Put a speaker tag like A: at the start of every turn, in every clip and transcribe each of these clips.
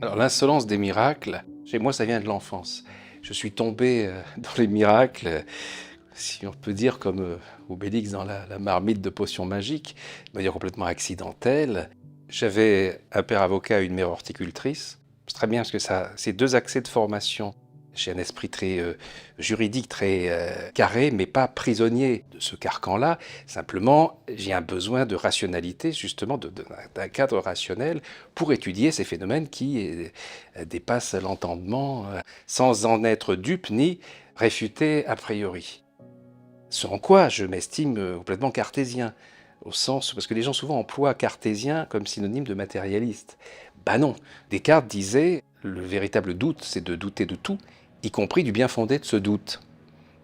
A: Alors l'insolence des miracles, chez moi ça vient de l'enfance. Je suis tombé, dans les miracles, si on peut dire comme, Obélix dans la marmite de potions magiques, de manière complètement accidentelle. J'avais un père avocat et une mère horticultrice. C'est très bien parce que ça ces 2 accès de formation. J'ai un esprit très, juridique, très, carré, mais pas prisonnier de ce carcan-là. Simplement, j'ai un besoin de rationalité, justement, d'un cadre rationnel pour étudier ces phénomènes qui dépassent l'entendement, sans en être dupe ni réfuté a priori. Ce en quoi je m'estime complètement cartésien, au sens parce que les gens souvent emploient cartésien comme synonyme de matérialiste. Bah non, Descartes disait le véritable doute, c'est de douter de tout, y compris du bien fondé de ce doute.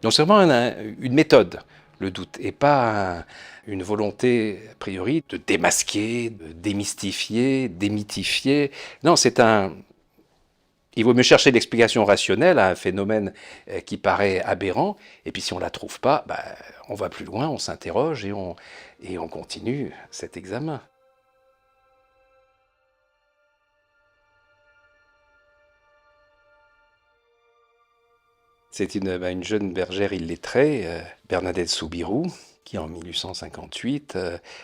A: Donc c'est vraiment une méthode, le doute, et pas une volonté a priori de démasquer, de démystifier, démythifier. Non, il vaut mieux chercher l'explication rationnelle à un phénomène qui paraît aberrant, et puis si on ne la trouve pas, bah, on va plus loin, on s'interroge et on continue cet examen. C'est une jeune bergère illettrée, Bernadette Soubirous, qui en 1858,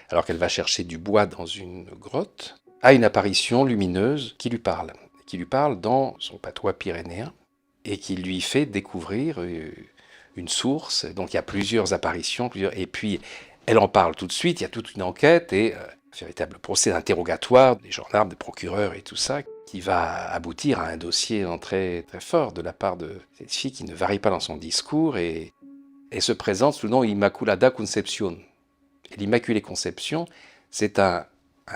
A: alors qu'elle va chercher du bois dans une grotte, a une apparition lumineuse qui lui parle dans son patois pyrénéen, et qui lui fait découvrir une source. Donc il y a plusieurs apparitions, et puis elle en parle tout de suite, il y a toute une enquête et un véritable procès d'interrogatoire des gendarmes, des procureurs et tout ça, qui va aboutir à un dossier très, très fort de la part de cette fille qui ne varie pas dans son discours et se présente sous le nom Immaculada Concepción. Et l'Immaculée Conception, c'est un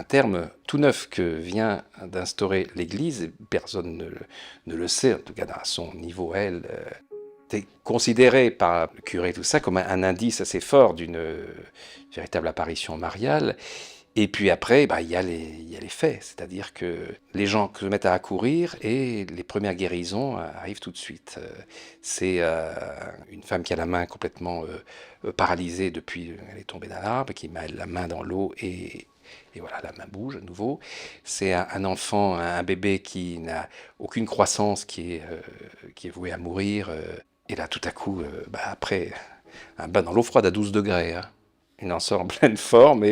A: terme tout neuf que vient d'instaurer l'Église, personne ne le sait, en tout cas à son niveau, elle, c'est considéré par le curé tout ça comme un indice assez fort d'une véritable apparition mariale. Et puis après, bah, il y a les faits, c'est-à-dire que les gens se mettent à accourir et les premières guérisons arrivent tout de suite. C'est une femme qui a la main complètement paralysée depuis elle est tombée d'un arbre, qui met la main dans l'eau et voilà, la main bouge à nouveau. C'est un enfant, un bébé qui n'a aucune croissance, qui est voué à mourir. Et là, tout à coup, bah, après un bain dans l'eau froide à 12 degrés, hein, il en sort en pleine forme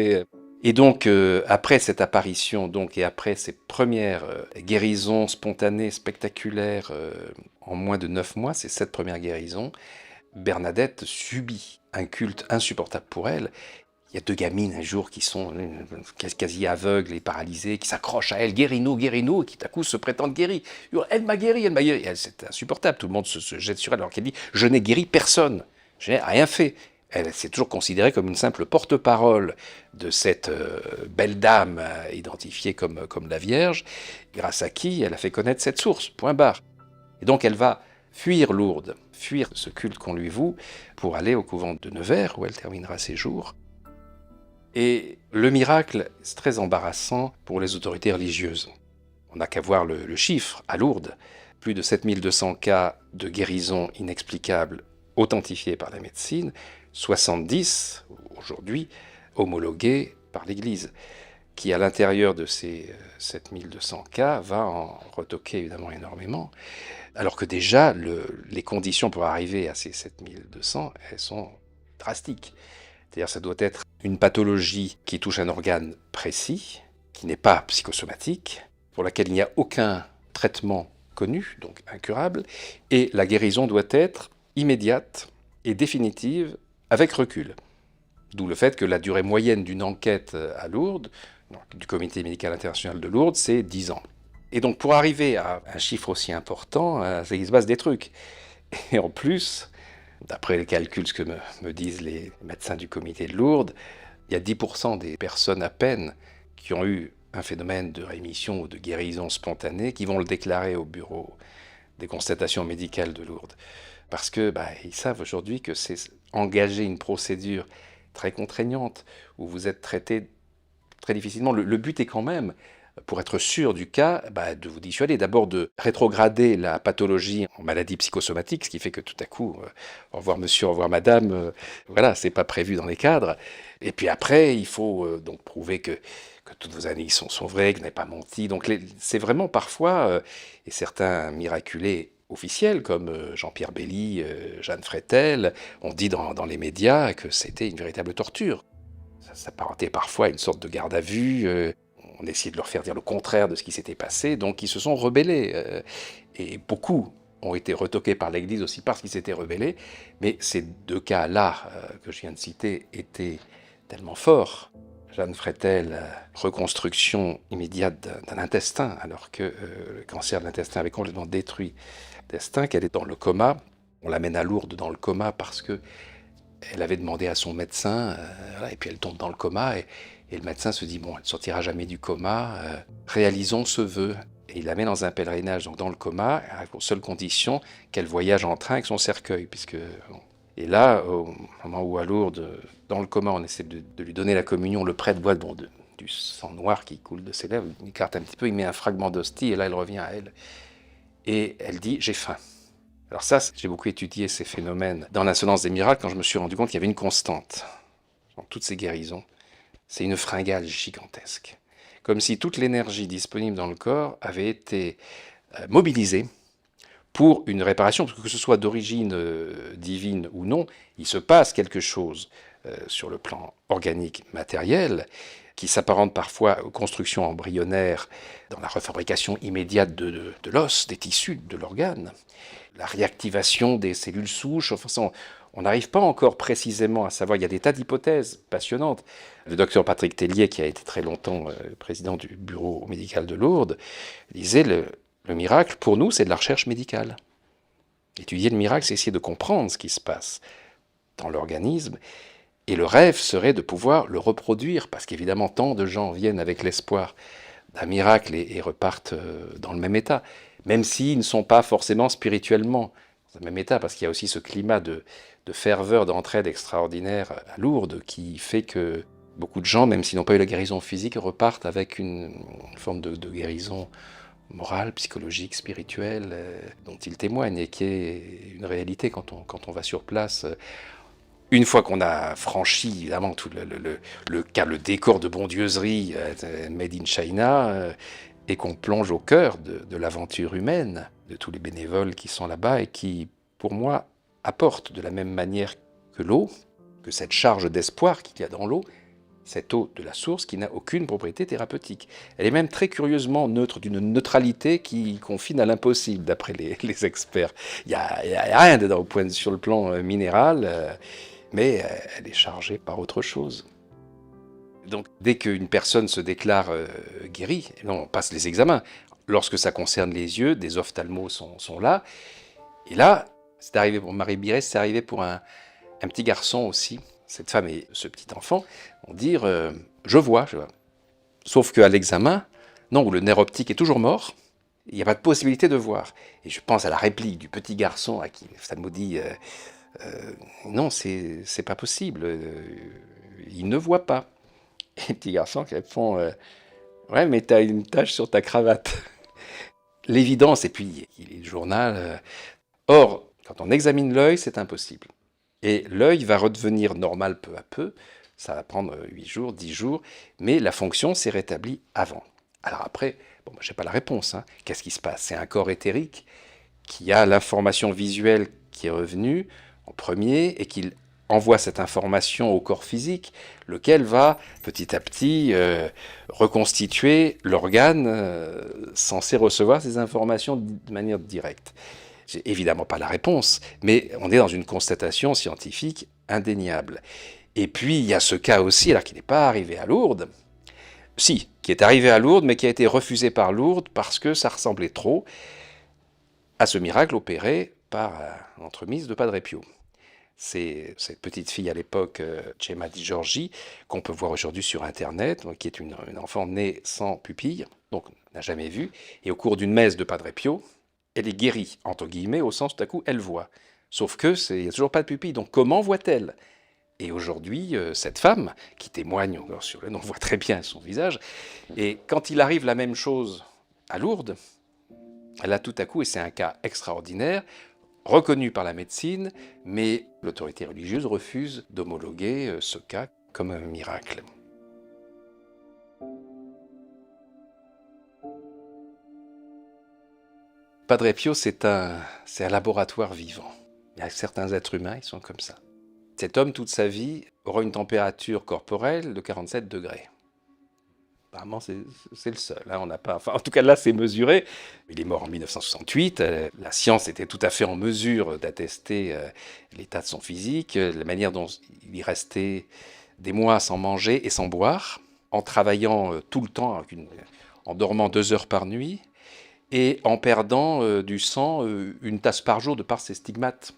A: et donc, après cette apparition, donc, et après ces premières guérisons spontanées, spectaculaires, en moins de 9 mois, ces 7 premières guérisons, Bernadette subit un culte insupportable pour elle. Il y a 2 gamines un jour qui sont quasi aveugles et paralysées, qui s'accrochent à elle, guéris-nous, guéris-nous, et qui tout à coup se prétendent guéries. Elle m'a guéri, elle m'a guéri. C'est insupportable, tout le monde se jette sur elle alors qu'elle dit je n'ai guéri personne, je n'ai rien fait. Elle s'est toujours considérée comme une simple porte-parole de cette belle dame identifiée comme la Vierge, grâce à qui elle a fait connaître cette source, point barre. Et donc elle va fuir Lourdes, fuir ce culte qu'on lui voue, pour aller au couvent de Nevers, où elle terminera ses jours. Et le miracle, c'est très embarrassant pour les autorités religieuses. On n'a qu'à voir le chiffre à Lourdes. Plus de 7200 cas de guérison inexplicable authentifiés par la médecine, 70 aujourd'hui homologués par l'Église, qui à l'intérieur de ces 7200 cas va en retoquer évidemment énormément, alors que déjà les conditions pour arriver à ces 7200, elles sont drastiques. C'est-à-dire ça doit être une pathologie qui touche un organe précis, qui n'est pas psychosomatique, pour laquelle il n'y a aucun traitement connu, donc incurable, et la guérison doit être immédiate et définitive avec recul. D'où le fait que la durée moyenne d'une enquête à Lourdes, donc, du Comité médical international de Lourdes, c'est 10 ans. Et donc pour arriver à un chiffre aussi important, il se passe des trucs. Et en plus, d'après les calculs, ce que me disent les médecins du comité de Lourdes, il y a 10% des personnes à peine qui ont eu un phénomène de rémission ou de guérison spontanée qui vont le déclarer au bureau des constatations médicales de Lourdes. Parce que ils savent aujourd'hui que c'est engager une procédure très contraignante où vous êtes traité très difficilement. Le but est quand même pour être sûr du cas, de vous dissuader d'abord de rétrograder la pathologie en maladie psychosomatique, ce qui fait que tout à coup, au revoir monsieur, au revoir madame, voilà, c'est pas prévu dans les cadres. Et puis après, il faut donc prouver que toutes vos analyses sont vraies, que vous n'avez pas menti. Donc c'est vraiment parfois, et certains miraculés officiels comme Jean-Pierre Belly, Jeanne Freitel, ont dit dans les médias que c'était une véritable torture. Ça s'apparentait parfois à une sorte de garde à vue. On essayait de leur faire dire le contraire de ce qui s'était passé, donc ils se sont rebellés. Et beaucoup ont été retoqués par l'Église aussi parce qu'ils s'étaient rebellés. Mais ces deux cas-là que je viens de citer étaient tellement forts. Jeanne Freitel, reconstruction immédiate d'un intestin, alors que le cancer de l'intestin avait complètement détruit l'intestin, qu'elle est dans le coma. On l'amène à Lourdes dans le coma parce que elle avait demandé à son médecin, et puis elle tombe dans le coma, et le médecin se dit, bon, elle ne sortira jamais du coma, réalisons ce vœu. Et il la met dans un pèlerinage, donc dans le coma, à la seule condition qu'elle voyage en train avec son cercueil. Et là, au moment où à Lourdes, dans le coma, on essaie de lui donner la communion, le prêtre voit du sang noir qui coule de ses lèvres, il écarte un petit peu, il met un fragment d'hostie, et là, elle revient à elle. Et elle dit, j'ai faim. Alors ça, j'ai beaucoup étudié ces phénomènes dans l'insolence des miracles quand je me suis rendu compte qu'il y avait une constante dans toutes ces guérisons. C'est une fringale gigantesque. Comme si toute l'énergie disponible dans le corps avait été mobilisée pour une réparation, parce que ce soit d'origine divine ou non, il se passe quelque chose sur le plan organique, matériel, qui s'apparente parfois aux constructions embryonnaires dans la refabrication immédiate de l'os, des tissus, de l'organe. La réactivation des cellules souches, enfin, on n'arrive pas encore précisément à savoir, il y a des tas d'hypothèses passionnantes. Le docteur Patrick Tellier, qui a été très longtemps président du bureau médical de Lourdes, disait le miracle, pour nous, c'est de la recherche médicale. Étudier le miracle, c'est essayer de comprendre ce qui se passe dans l'organisme, et le rêve serait de pouvoir le reproduire, parce qu'évidemment, tant de gens viennent avec l'espoir d'un miracle et repartent dans le même état, même s'ils ne sont pas forcément spirituellement dans le même état, parce qu'il y a aussi ce climat de ferveur, d'entraide extraordinaire à Lourdes, qui fait que beaucoup de gens, même s'ils n'ont pas eu la guérison physique, repartent avec une forme de guérison morale, psychologique, spirituelle, dont ils témoignent, et qui est une réalité quand on va sur place. Une fois qu'on a franchi, évidemment, tout le décor de bondieuserie made in China, et qu'on plonge au cœur de l'aventure humaine, de tous les bénévoles qui sont là-bas et qui, pour moi, apportent de la même manière que l'eau, que cette charge d'espoir qu'il y a dans l'eau, cette eau de la source qui n'a aucune propriété thérapeutique. Elle est même très curieusement neutre, d'une neutralité qui confine à l'impossible, d'après les experts. Il n'y a rien dedans sur le plan minéral, mais elle est chargée par autre chose. Donc dès qu'une personne se déclare guérie, on passe les examens. Lorsque ça concerne les yeux, des ophtalmos sont là. Et là, c'est arrivé pour Marie Birès, c'est arrivé pour un petit garçon aussi. Cette femme et ce petit enfant vont dire je vois. Sauf qu'à l'examen, non, où le nerf optique est toujours mort, il n'y a pas de possibilité de voir. Et je pense à la réplique du petit garçon à qui l'ophtalmo dit non, c'est pas possible, il ne voit pas. Et le petit garçon qui répond ouais, mais t'as une tache sur ta cravate. L'évidence, et puis il est le journal. Or, quand on examine l'œil, c'est impossible. Et l'œil va redevenir normal peu à peu. Ça va prendre 8 jours, 10 jours, mais la fonction s'est rétablie avant. Alors après, bon, je n'ai pas la réponse. Qu'est-ce qui se passe? C'est un corps éthérique qui a l'information visuelle qui est revenue en premier et qui envoie cette information au corps physique, lequel va petit à petit reconstituer l'organe censé recevoir ces informations de manière directe. J'ai évidemment pas la réponse, mais on est dans une constatation scientifique indéniable. Et puis il y a ce cas aussi, alors qui n'est pas arrivé à Lourdes, si, qui est arrivé à Lourdes, mais qui a été refusé par Lourdes parce que ça ressemblait trop à ce miracle opéré par l'entremise de Padre Pio. C'est cette petite fille à l'époque, Gemma Di Giorgi, qu'on peut voir aujourd'hui sur Internet, qui est une enfant née sans pupille, donc n'a jamais vu, et au cours d'une messe de Padre Pio, elle est guérie, entre guillemets, au sens tout à coup, elle voit. Sauf que il n'y a toujours pas de pupille, donc comment voit-elle? Et aujourd'hui, cette femme, qui témoigne encore sur le nom, on voit très bien son visage, et quand il arrive la même chose à Lourdes, là tout à coup, et c'est un cas extraordinaire, reconnu par la médecine, mais l'autorité religieuse refuse d'homologuer ce cas comme un miracle. Padre Pio, c'est un laboratoire vivant. Il y a certains êtres humains, ils sont comme ça. Cet homme, toute sa vie, aura une température corporelle de 47 degrés. Apparemment, c'est le seul. Hein. On n'a pas, enfin, en tout cas, là, c'est mesuré. Il est mort en 1968. La science était tout à fait en mesure d'attester l'état de son physique, la manière dont il y restait des mois sans manger et sans boire, en travaillant tout le temps, en dormant 2 heures par nuit, et en perdant du sang, une tasse par jour de par ses stigmates.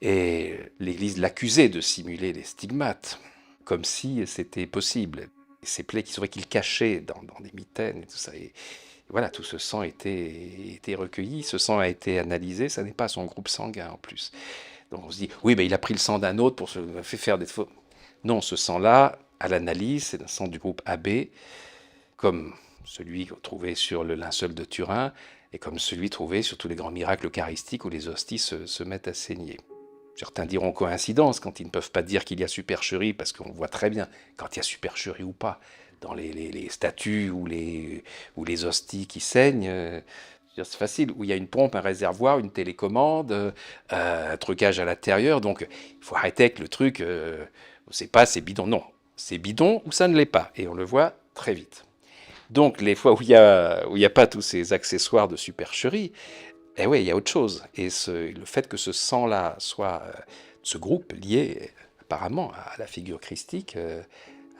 A: Et l'Église l'accusait de simuler les stigmates, comme si c'était possible. Ces plaies qu'il cachait dans des mitaines et tout ça. Et voilà, tout ce sang était recueilli, ce sang a été analysé, ça n'est pas son groupe sanguin en plus. Donc on se dit, oui, ben il a pris le sang d'un autre pour se faire des faux. Non, ce sang-là, à l'analyse, c'est un sang du groupe AB, comme celui trouvé sur le linceul de Turin, et comme celui trouvé sur tous les grands miracles eucharistiques où les hosties se mettent à saigner. Certains diront coïncidence quand ils ne peuvent pas dire qu'il y a supercherie, parce qu'on voit très bien quand il y a supercherie ou pas, dans les statues ou les hosties qui saignent. C'est facile, où il y a une pompe, un réservoir, une télécommande, un trucage à l'intérieur. Donc il faut arrêter avec le truc, c'est pas, c'est bidon. Non, c'est bidon ou ça ne l'est pas. Et on le voit très vite. Donc les fois où il y a pas tous ces accessoires de supercherie, eh oui, il y a autre chose. Et le fait que ce sang-là soit ce groupe lié apparemment à la figure christique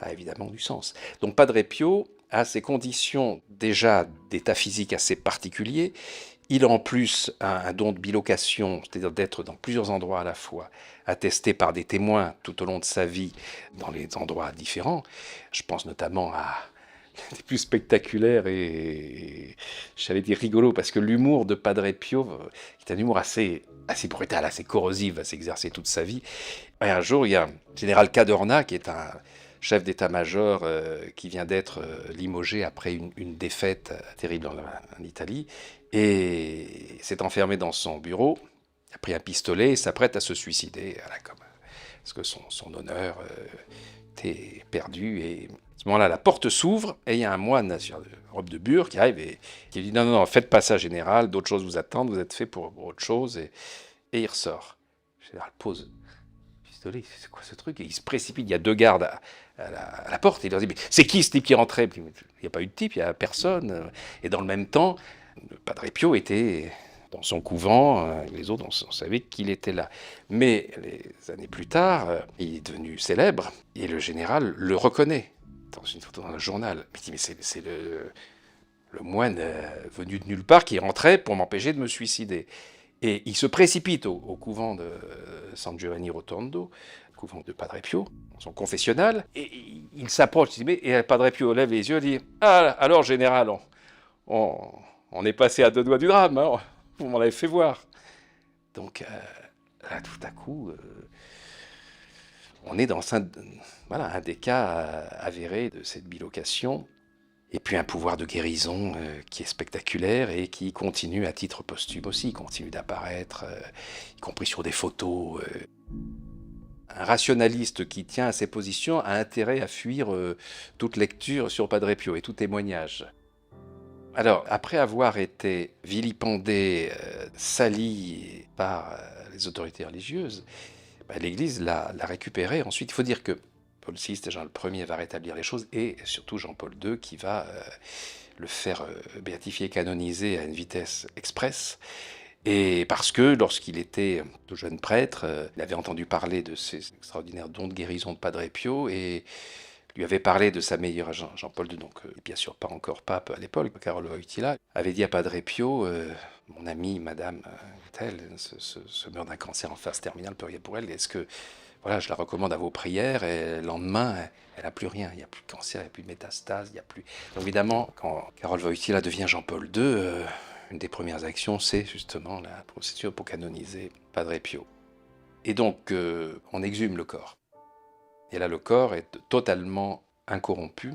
A: a évidemment du sens. Donc Padre Pio a ces conditions déjà d'état physique assez particulier. Il a en plus un don de bilocation, c'est-à-dire d'être dans plusieurs endroits à la fois, attesté par des témoins tout au long de sa vie dans les endroits différents. Je pense notamment à des plus spectaculaires et j'allais dire rigolo, parce que l'humour de Padre Pio, qui est un humour assez brutal, assez corrosif, va s'exercer toute sa vie. Et un jour, il y a le général Cadorna, qui est un chef d'état-major qui vient d'être limogé après une défaite terrible en Italie, et s'est enfermé dans son bureau, a pris un pistolet et s'apprête à se suicider, voilà, parce que son honneur était perdu. Et à ce moment-là, la porte s'ouvre et il y a un moine sur robe de bure qui arrive et qui dit non, faites pas ça, général, d'autres choses vous attendent, vous êtes fait pour autre chose. Et il ressort. Le général pose le pistolet, c'est quoi ce truc? Et il se précipite, il y a 2 gardes à la porte, et il leur dit mais c'est qui ce type qui rentrait? Il n'y a pas eu de type, il n'y a personne. Et dans le même temps, le Padre Pio était dans son couvent, les autres, on savait qu'il était là. Mais les années plus tard, il est devenu célèbre, et le général le reconnaît dans une photo dans le journal. Il dit, mais c'est le moine venu de nulle part qui rentrait pour m'empêcher de me suicider. Et il se précipite au couvent de San Giovanni Rotondo, couvent de Padre Pio, son confessionnal, et il s'approche, il dit, mais, et Padre Pio lève les yeux et dit, ah, alors général, on est passé à 2 doigts du drame, hein, vous m'en avez fait voir. Donc là, tout à coup, on est dans un des cas avérés de cette bilocation, et puis un pouvoir de guérison qui est spectaculaire et qui continue à titre posthume aussi, il continue d'apparaître, y compris sur des photos. Un rationaliste qui tient à ses positions a intérêt à fuir toute lecture sur Padre Pio et tout témoignage. Alors, après avoir été vilipendé, sali par les autorités religieuses, l'Église l'a récupéré. Ensuite, il faut dire que Paul VI, Jean Ier va rétablir les choses, et surtout Jean-Paul II qui va le faire béatifier, canoniser à une vitesse express. Et parce que lorsqu'il était tout jeune prêtre, il avait entendu parler de ces extraordinaires dons de guérison de Padre Pio, et lui avait parlé de sa meilleure Jean-Paul II, donc bien sûr pas encore pape à l'époque, Carlo Wojtyla, avait dit à Padre Pio, mon ami, madame telle, se meurt d'un cancer en phase terminale, priez pour elle, est-ce que, voilà, je la recommande à vos prières, et le lendemain, elle n'a plus rien, il n'y a plus de cancer, il n'y a plus de métastase, il n'y a plus... Donc évidemment, quand Karol Wojtyla devient Jean-Paul II, une des premières actions, c'est justement la procédure pour canoniser Padre Pio. Et donc, on exhume le corps. Et là, le corps est totalement incorrompu.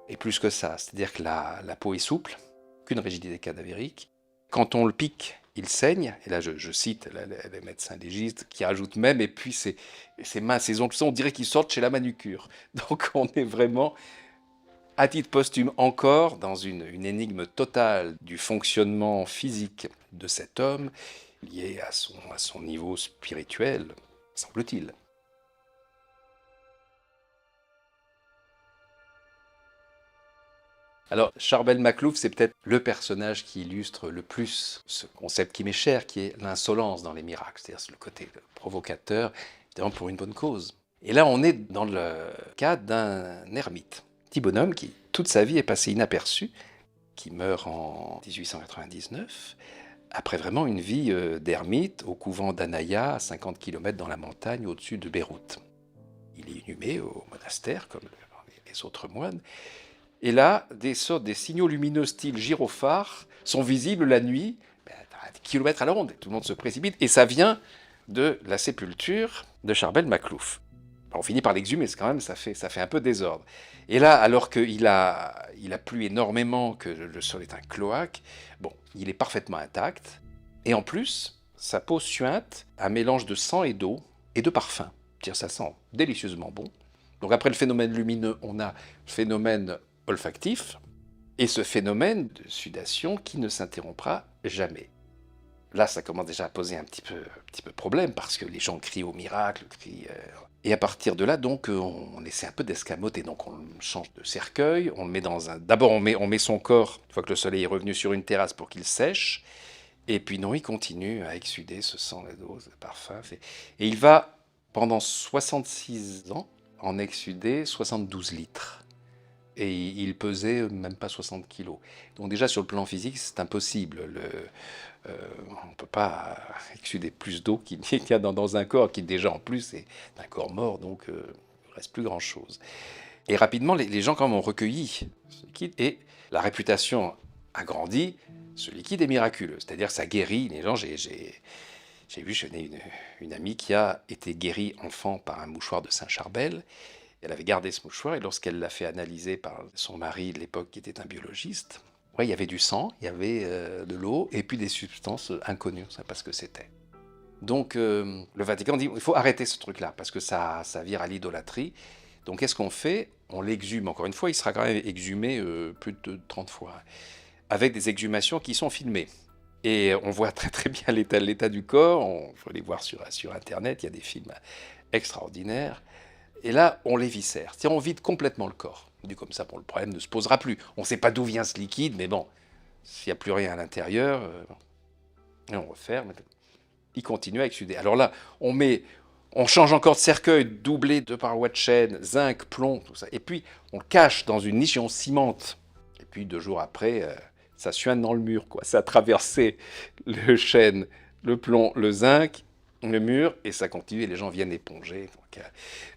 A: Et plus que ça, c'est-à-dire que la peau est souple, aucune rigidité cadavérique. Quand on le pique, il saigne. Et là, je cite les médecins légistes qui rajoutent même, et puis ses mains, ses ongles, on dirait qu'ils sortent chez la manucure. Donc on est vraiment, à titre posthume encore, dans une énigme totale du fonctionnement physique de cet homme, lié à son niveau spirituel, semble-t-il. Alors, Charbel Maclouf, c'est peut-être le personnage qui illustre le plus ce concept qui m'est cher, qui est l'insolence dans les miracles, c'est-à-dire le côté provocateur, évidemment pour une bonne cause. Et là, on est dans le cas d'un ermite, petit bonhomme qui, toute sa vie, est passé inaperçu, qui meurt en 1899, après vraiment une vie d'ermite au couvent d'Anaya, à 50 km dans la montagne au-dessus de Beyrouth. Il est inhumé au monastère, comme les autres moines. Et là, des signaux lumineux style gyrophare sont visibles la nuit, à des kilomètres à la ronde. Tout le monde se précipite, et ça vient de la sépulture de Charbel Maclouf. On finit par l'exhumer, quand même, ça fait un peu désordre. Et là, alors qu'il a plu énormément, que le sol est un cloaque, bon, il est parfaitement intact. Et en plus, sa peau suinte un mélange de sang et d'eau et de parfum. Ça sent délicieusement bon. Donc après le phénomène lumineux, on a le phénomène olfactif, et ce phénomène de sudation qui ne s'interrompra jamais. Là, ça commence déjà à poser un petit peu problème, parce que les gens crient au miracle, et à partir de là, donc, on essaie un peu d'escamoter. Donc on change de cercueil, on le met dans un... D'abord, on met son corps, une fois que le soleil est revenu, sur une terrasse pour qu'il sèche, et puis non, il continue à exsuder ce sang, la dose, le parfum. Et il va, pendant 66 ans, en exsuder 72 litres. Et il pesait même pas 60 kilos. Donc déjà, sur le plan physique, c'est impossible. On ne peut pas exsuder plus d'eau qu'il y a dans un corps qui déjà en plus est un corps mort, donc il ne reste plus grand-chose. Et rapidement, les gens quand même ont recueilli ce liquide, et la réputation a grandi. Ce liquide est miraculeux, c'est-à-dire ça guérit les gens. J'ai vu, je connais une amie qui a été guérie enfant par un mouchoir de Saint-Charbel. Elle avait gardé ce mouchoir, et lorsqu'elle l'a fait analyser par son mari de l'époque, qui était un biologiste, il y avait du sang, il y avait de l'eau, et puis des substances inconnues, on ne savait pas ce que c'était. Donc le Vatican dit, il faut arrêter ce truc-là, parce que ça vire à l'idolâtrie. Donc qu'est-ce qu'on fait? On l'exhume, encore une fois, il sera quand même exhumé plus de 30 fois, avec des exhumations qui sont filmées. Et on voit très très bien l'état du corps, on peut les voir sur Internet, il y a des films extraordinaires. Et là, on les viscère, c'est-à-dire on vide complètement le corps. Dit comme ça, le problème ne se posera plus. On ne sait pas d'où vient ce liquide, mais bon, s'il n'y a plus rien à l'intérieur, et on referme, il continue à exsuder. Alors là, on change encore de cercueil, doublé de parois de chêne, zinc, plomb, tout ça. Et puis, on le cache dans une niche et on cimente. Et puis, 2 jours après, ça suinte dans le mur, quoi. Ça a traversé le chêne, le plomb, le zinc, le mur, et ça continue, et les gens viennent éponger.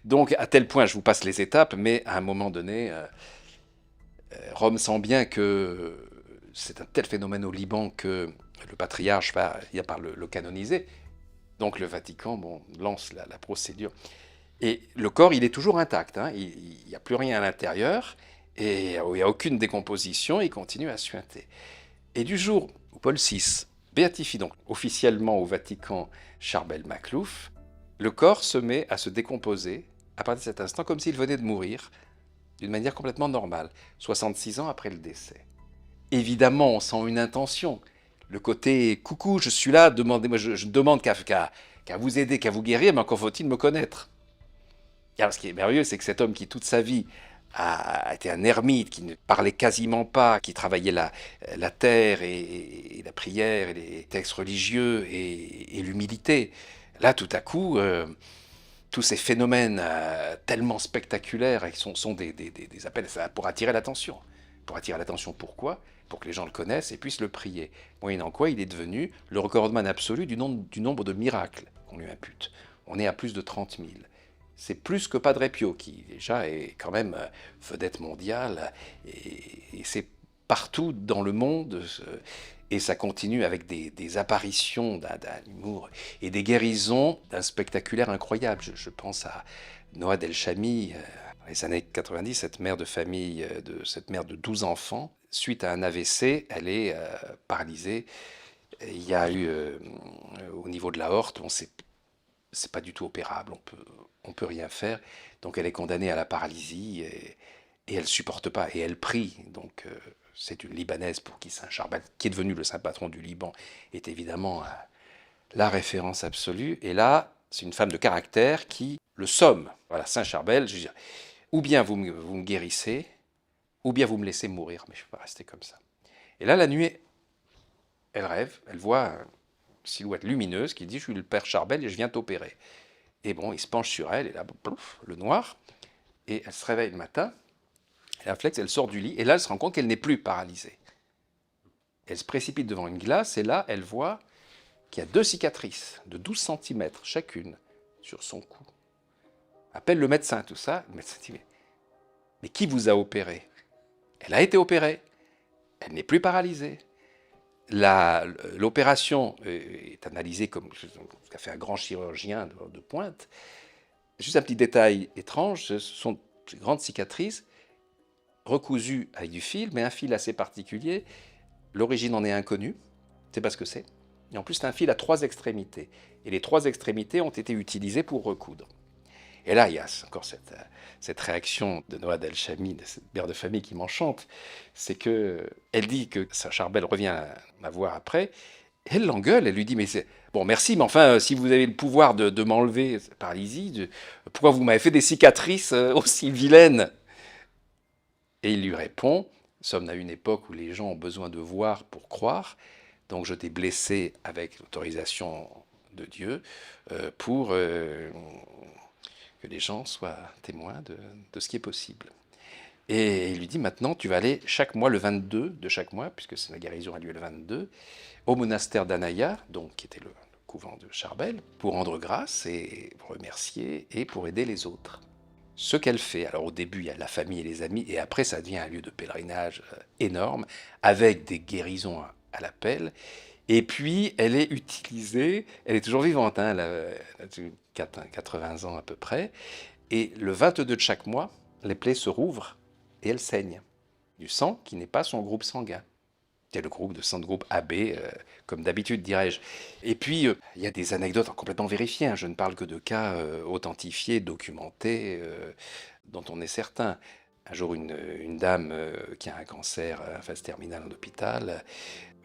A: Donc, à tel point, je vous passe les étapes, mais à un moment donné, Rome sent bien que c'est un tel phénomène au Liban que le patriarche va par le canoniser. Donc le Vatican lance la procédure. Et le corps, il est toujours intact, hein, il n'y a plus rien à l'intérieur, et il n'y a aucune décomposition, il continue à suinter. Et du jour où Paul VI béatifie donc officiellement au Vatican Charbel Maclouf, le corps se met à se décomposer à partir de cet instant, comme s'il venait de mourir, d'une manière complètement normale, 66 ans après le décès. Évidemment, on sent une intention. Le côté « coucou, je suis là, demandez-moi, je ne demande qu'à vous aider, qu'à vous guérir, mais encore faut-il me connaître. » Alors, ce qui est merveilleux, c'est que cet homme qui toute sa vie a été un ermite, qui ne parlait quasiment pas, qui travaillait la terre et la prière et les textes religieux et l'humilité, là, tout à coup, tous ces phénomènes tellement spectaculaires sont des appels pour attirer l'attention. Pour attirer l'attention, pourquoi? Pour que les gens le connaissent et puissent le prier. Moyennant quoi, il est devenu le recordman absolu du nombre de miracles qu'on lui impute. On est à plus de 30 000. C'est plus que Padre Pio, qui déjà est quand même vedette mondiale, et c'est partout dans le monde. Et ça continue avec des apparitions d'un humour et des guérisons d'un spectaculaire incroyable. Je pense à Noa El Chami, dans les années 90, cette mère de 12 enfants. Suite à un AVC, elle est paralysée. Et il y a eu, au niveau de l'aorte, c'est pas du tout opérable, on peut rien faire. Donc elle est condamnée à la paralysie et elle supporte pas. Et elle prie. Donc c'est une Libanaise pour qui Saint Charbel, qui est devenu le saint patron du Liban, est évidemment la référence absolue. Et là, c'est une femme de caractère qui le somme. Voilà, Saint Charbel, je veux dire, ou bien vous me guérissez, ou bien vous me laissez mourir, mais je ne peux pas rester comme ça. Et là, la nuit, elle rêve, elle voit une silhouette lumineuse qui dit « Je suis le père Charbel et je viens t'opérer ». Et bon, il se penche sur elle, et là, plouf, le noir, et elle se réveille le matin, elle réflexe, elle sort du lit, et là, elle se rend compte qu'elle n'est plus paralysée. Elle se précipite devant une glace, et là, elle voit qu'il y a 2 cicatrices de 12 cm chacune sur son cou. Appelle le médecin, tout ça. Le médecin dit « Mais qui vous a opéré ?» Elle a été opérée. Elle n'est plus paralysée. L'opération est analysée comme ce qu'a fait un grand chirurgien de pointe. Juste un petit détail étrange, ce sont ces grandes cicatrices recousues avec du fil, mais un fil assez particulier. L'origine en est inconnue, je ne sais pas ce que c'est. Et en plus, c'est un fil à 3 extrémités. Et les 3 extrémités ont été utilisées pour recoudre. Et là, il y a encore cette réaction de Noa El Chami, de cette mère de famille qui m'enchante. C'est qu'elle dit que Saint Charbel revient la voir après. Elle l'engueule, elle lui dit « Mais bon, merci, mais enfin, si vous avez le pouvoir de m'enlever cette paralysie, pourquoi vous m'avez fait des cicatrices aussi vilaines ?» Et il lui répond « Nous sommes à une époque où les gens ont besoin de voir pour croire, donc je t'ai blessé avec l'autorisation de Dieu pour que les gens soient témoins de ce qui est possible. » Et il lui dit maintenant, tu vas aller chaque mois, le 22 de chaque mois, puisque la guérison a lieu le 22, au monastère d'Anaya, donc qui était le couvent de Charbel, pour rendre grâce et pour remercier et pour aider les autres. Ce qu'elle fait, alors au début il y a la famille et les amis, et après ça devient un lieu de pèlerinage énorme, avec des guérisons à l'appel, et puis elle est utilisée, elle est toujours vivante, hein, elle a 80 ans à peu près, et le 22 de chaque mois, les plaies se rouvrent et elle saigne du sang qui n'est pas son groupe sanguin. C'est le groupe de sang de groupe AB, comme d'habitude dirais-je. Et puis, il y a des anecdotes complètement vérifiées, hein. Je ne parle que de cas authentifiés, documentés, dont on est certain. Un jour, une dame qui a un cancer en phase terminale en hôpital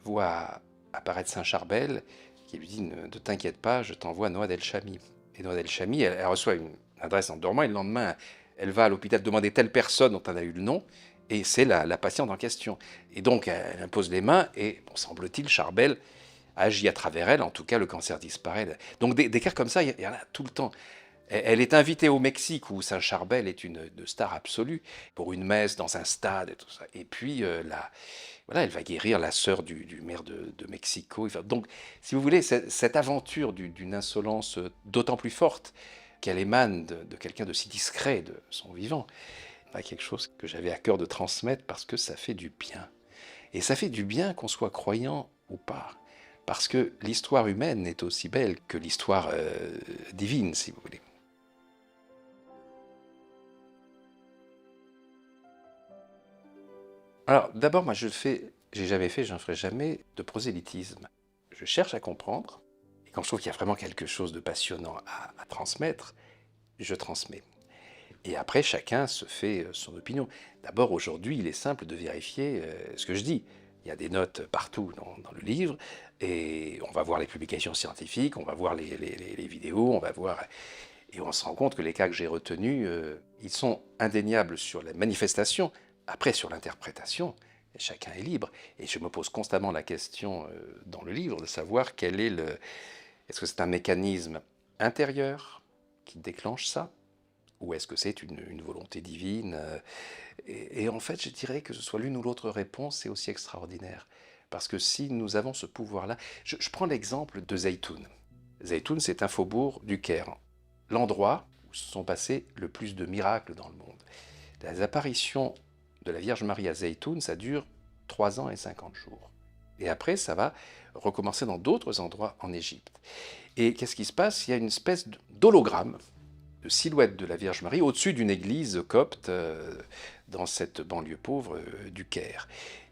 A: voit apparaître Saint Charbel, qui lui dit « Ne t'inquiète pas, je t'envoie Noa El Chami ». Et Noa El Chami, elle reçoit une adresse en dormant, et le lendemain, elle va à l'hôpital demander telle personne dont on a eu le nom, et c'est la patiente en question. Et donc, elle impose les mains, et bon, semble-t-il, Charbel agit à travers elle, en tout cas, le cancer disparaît. Donc, des cas comme ça, il y en a tout le temps. Elle est invitée au Mexique, où Saint Charbel est une star absolue, pour une messe dans un stade et tout ça. Et puis, voilà, elle va guérir la sœur du maire de Mexico. Donc, si vous voulez, cette aventure d'une insolence d'autant plus forte qu'elle émane de quelqu'un de si discret de son vivant, quelque chose que j'avais à cœur de transmettre parce que ça fait du bien. Et ça fait du bien qu'on soit croyant ou pas. Parce que l'histoire humaine est aussi belle que l'histoire divine, si vous voulez. Alors, d'abord, moi, j'ai jamais fait, j'en ferai jamais, de prosélytisme. Je cherche à comprendre, et quand je trouve qu'il y a vraiment quelque chose de passionnant à transmettre, je transmets. Et après, chacun se fait son opinion. D'abord, aujourd'hui, il est simple de vérifier ce que je dis. Il y a des notes partout dans le livre, et on va voir les publications scientifiques, on va voir les vidéos, on va voir... Et on se rend compte que les cas que j'ai retenus, ils sont indéniables sur la manifestation. Après, sur l'interprétation, chacun est libre. Et je me pose constamment la question dans le livre de savoir quel est le... Est-ce que c'est un mécanisme intérieur qui déclenche ça ? Ou est-ce que c'est une volonté divine et en fait, je dirais que ce soit l'une ou l'autre réponse, c'est aussi extraordinaire. Parce que si nous avons ce pouvoir-là... Je prends l'exemple de Zeytoun. Zeytoun, c'est un faubourg du Caire. L'endroit où se sont passés le plus de miracles dans le monde. Les apparitions de la Vierge Marie à Zeytoun, ça dure 3 ans et 50 jours. Et après, ça va recommencer dans d'autres endroits en Égypte. Et qu'est-ce qui se passe? Il y a une espèce d'hologramme, de silhouette de la Vierge Marie au-dessus d'une église copte dans cette banlieue pauvre du Caire.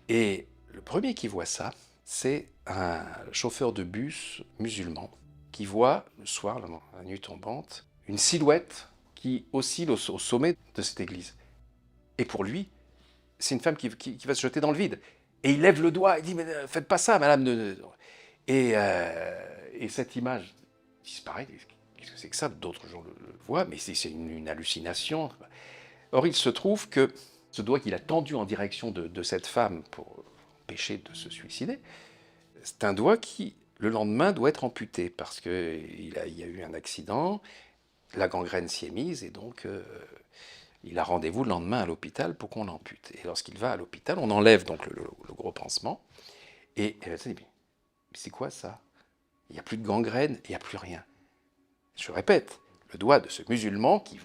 A: Et le premier qui voit ça, c'est un chauffeur de bus musulman qui voit le soir, la nuit tombante, une silhouette qui oscille au sommet de cette église. Et pour lui, c'est une femme qui va se jeter dans le vide. Et il lève le doigt et dit « Mais faites pas ça, madame !» Et cette image disparaît. Qu'est-ce que c'est que ça? D'autres gens le voient, mais c'est une hallucination. Or, il se trouve que ce doigt qu'il a tendu en direction de cette femme pour empêcher de se suicider, c'est un doigt qui, le lendemain, doit être amputé parce qu'il y a eu un accident, la gangrène s'y est mise et donc il a rendez-vous le lendemain à l'hôpital pour qu'on l'ampute. Et lorsqu'il va à l'hôpital, on enlève donc le gros pansement et elle se dit « Mais c'est quoi ça? Il n'y a plus de gangrène, il n'y a plus rien. » Je répète, le doigt de ce musulman qui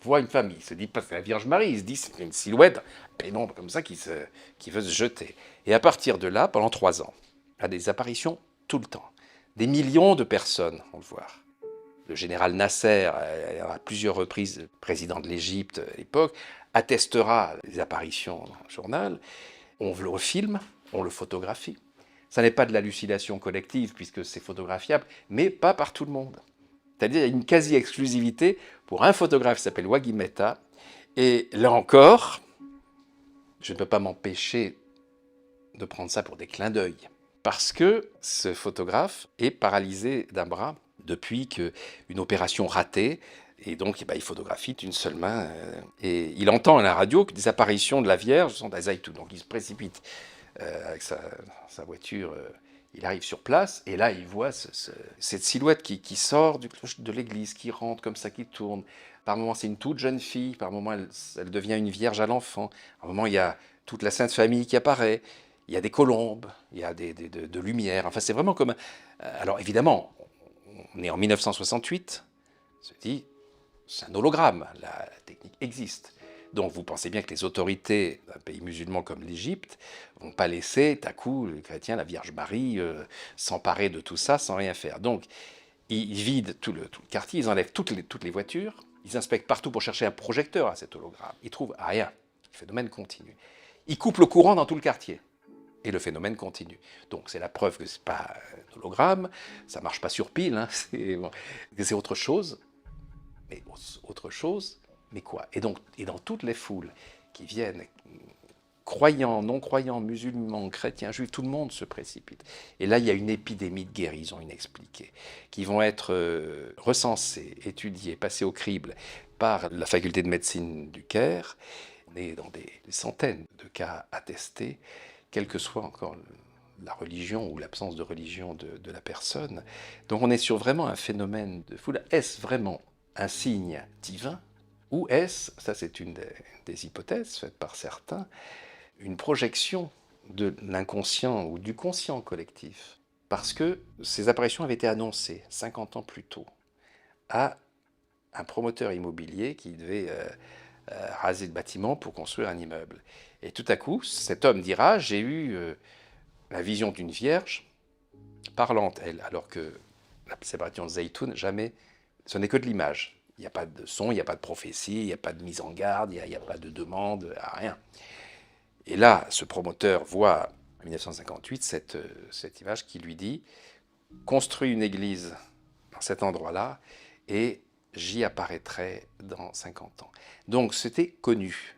A: voit une femme, il ne se dit pas c'est la Vierge Marie, il se dit c'est une silhouette pénombre comme ça qui veut se jeter. Et à partir de là, pendant 3 ans, il y a des apparitions tout le temps. Des millions de personnes vont le voir. Le général Nasser, à plusieurs reprises président de l'Égypte à l'époque, attestera les apparitions dans le journal. On le filme, on le photographie. Ça n'est pas de l'hallucination collective puisque c'est photographiable, mais pas par tout le monde. C'est-à-dire qu'il y a une quasi-exclusivité pour un photographe qui s'appelle Waghi Mehta. Et là encore, je ne peux pas m'empêcher de prendre ça pour des clins d'œil. Parce que ce photographe est paralysé d'un bras depuis qu'une opération ratée. Et donc, il photographie d'une seule main. Et il entend à la radio que des apparitions de la Vierge sont à Zaïtou. Donc, il se précipite avec sa voiture. Il arrive sur place et là, il voit cette silhouette qui sort de l'église, qui rentre comme ça, qui tourne. Par moments, c'est une toute jeune fille. Par moments, elle devient une vierge à l'enfant. Par moments, il y a toute la Sainte Famille qui apparaît. Il y a des colombes, il y a de lumière. Enfin, c'est vraiment comme... Alors, évidemment, on est en 1968. On se dit, c'est un hologramme. La technique existe. Donc vous pensez bien que les autorités d'un pays musulman comme l'Égypte ne vont pas laisser, à coup, les chrétiens, la Vierge Marie, s'emparer de tout ça sans rien faire. Donc ils vident tout le quartier, ils enlèvent toutes les voitures, ils inspectent partout pour chercher un projecteur à cet hologramme. Ils trouvent rien. Le phénomène continue. Ils coupent le courant dans tout le quartier. Et le phénomène continue. Donc c'est la preuve que ce n'est pas un hologramme, ça ne marche pas sur pile, hein, c'est autre chose. Mais autre chose... Mais quoi? Et dans toutes les foules qui viennent, croyants, non-croyants, musulmans, chrétiens, juifs, tout le monde se précipite. Et là, il y a une épidémie de guérison inexpliquée, qui vont être recensées, étudiées, passées au crible par la faculté de médecine du Caire. On est dans des centaines de cas attestés, quelle que soit encore la religion ou l'absence de religion de la personne. Donc on est sur vraiment un phénomène de foule. Est-ce vraiment un signe divin? Ou est-ce, ça c'est une des hypothèses faites par certains, une projection de l'inconscient ou du conscient collectif? Parce que ces apparitions avaient été annoncées 50 ans plus tôt à un promoteur immobilier qui devait raser le bâtiment pour construire un immeuble. Et tout à coup, cet homme dira « J'ai eu la vision d'une vierge parlante, elle », alors que la séparation de Zaytoun, jamais, ce n'est que de l'image. Il n'y a pas de son, il n'y a pas de prophétie, il n'y a pas de mise en garde, il n'y a pas de demande, rien. Et là, ce promoteur voit, en 1958, cette image qui lui dit « Construis une église dans cet endroit-là et j'y apparaîtrai dans 50 ans. » Donc c'était connu.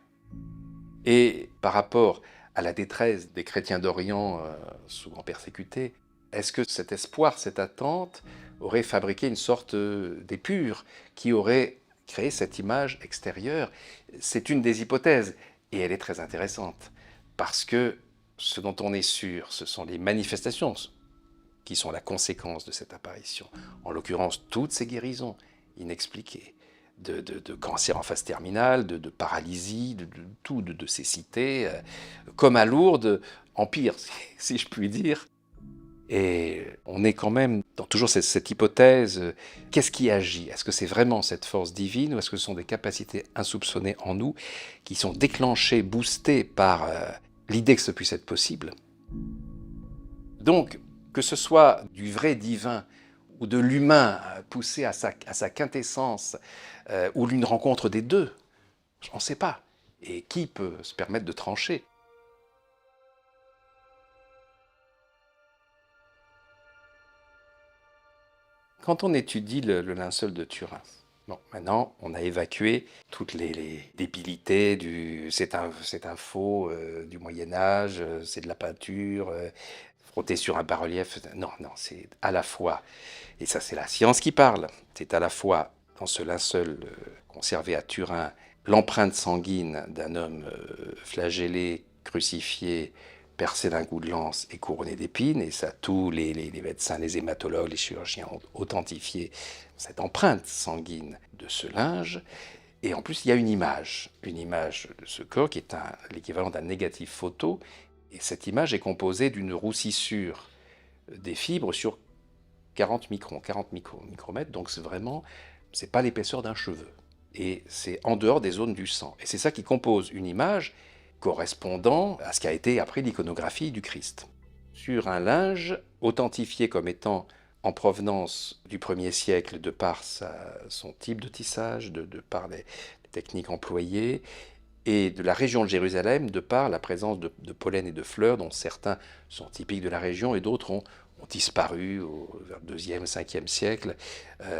A: Et par rapport à la détresse des chrétiens d'Orient, souvent persécutés, est-ce que cet espoir, cette attente aurait fabriqué une sorte d'épure qui aurait créé cette image extérieure? C'est une des hypothèses, et elle est très intéressante, parce que ce dont on est sûr, ce sont les manifestations qui sont la conséquence de cette apparition. En l'occurrence, toutes ces guérisons inexpliquées, de cancer en phase terminale, de paralysie, de cécité, comme à Lourdes, en pire, si je puis dire. Et on est quand même dans toujours cette hypothèse, qu'est-ce qui agit? Est-ce que c'est vraiment cette force divine ou est-ce que ce sont des capacités insoupçonnées en nous qui sont déclenchées, boostées par l'idée que ce puisse être possible? Donc, que ce soit du vrai divin ou de l'humain poussé à sa quintessence, ou l'une rencontre des deux, on ne sait pas. Et qui peut se permettre de trancher? Quand on étudie le linceul de Turin, bon, maintenant on a évacué toutes les débilités c'est un faux du Moyen-Âge, c'est de la peinture, frotté sur un bas-relief. Non, non, c'est à la fois, et ça c'est la science qui parle, c'est à la fois dans ce linceul conservé à Turin, l'empreinte sanguine d'un homme flagellé, crucifié, percé d'un coup de lance et couronné d'épines, et ça, tous les médecins, les hématologues, les chirurgiens ont authentifié cette empreinte sanguine de ce linge. Et en plus, il y a une image de ce corps qui est l'équivalent d'un négatif photo, et cette image est composée d'une roussissure des fibres sur 40 microns, 40 micromètres, donc c'est pas l'épaisseur d'un cheveu. Et c'est en dehors des zones du sang. Et c'est ça qui compose une image correspondant à ce qui a été après l'iconographie du Christ. Sur un linge authentifié comme étant en provenance du 1er siècle de par son type de tissage, de par les techniques employées, et de la région de Jérusalem de par la présence de pollen et de fleurs dont certains sont typiques de la région et d'autres ont disparu vers le 2e, 5e siècle.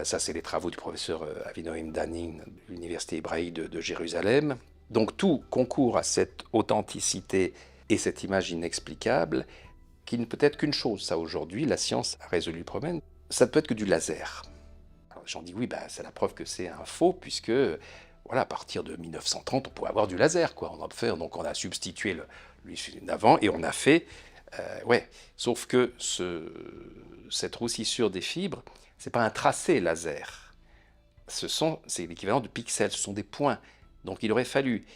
A: Ça, c'est les travaux du professeur Avinoam Danin de l'Université hébraïque de Jérusalem. Donc tout concourt à cette authenticité et cette image inexplicable qui ne peut être qu'une chose. Ça, aujourd'hui, la science a résolu le problème. Ça ne peut être que du laser. Alors, j'en dis oui, c'est la preuve que c'est un faux, puisque voilà, à partir de 1930, on pouvait avoir du laser, quoi. On en fait, donc on a substitué lui d'avant et on a fait, ouais. Sauf que cette roussissure des fibres, c'est pas un tracé laser. C'est l'équivalent de pixels, ce sont des points. Donc il aurait fallu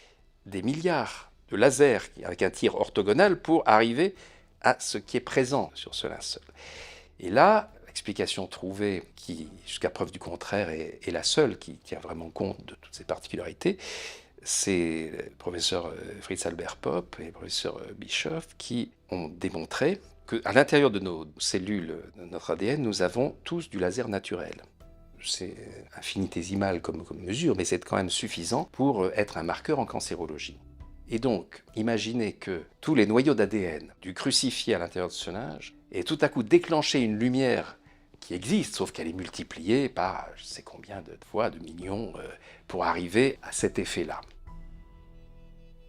A: des milliards de lasers avec un tir orthogonal pour arriver à ce qui est présent sur ce linceul. Et là, l'explication trouvée, qui, jusqu'à preuve du contraire, est la seule qui tient vraiment compte de toutes ces particularités, c'est le professeur Fritz Albert Popp et le professeur Bischoff qui ont démontré qu'à l'intérieur de nos cellules, de notre ADN, nous avons tous du laser naturel. C'est infinitésimal comme mesure, mais c'est quand même suffisant pour être un marqueur en cancérologie. Et donc, imaginez que tous les noyaux d'ADN du crucifié à l'intérieur de ce linge aient tout à coup déclenché une lumière qui existe, sauf qu'elle est multipliée par je sais combien de fois, de millions, pour arriver à cet effet-là.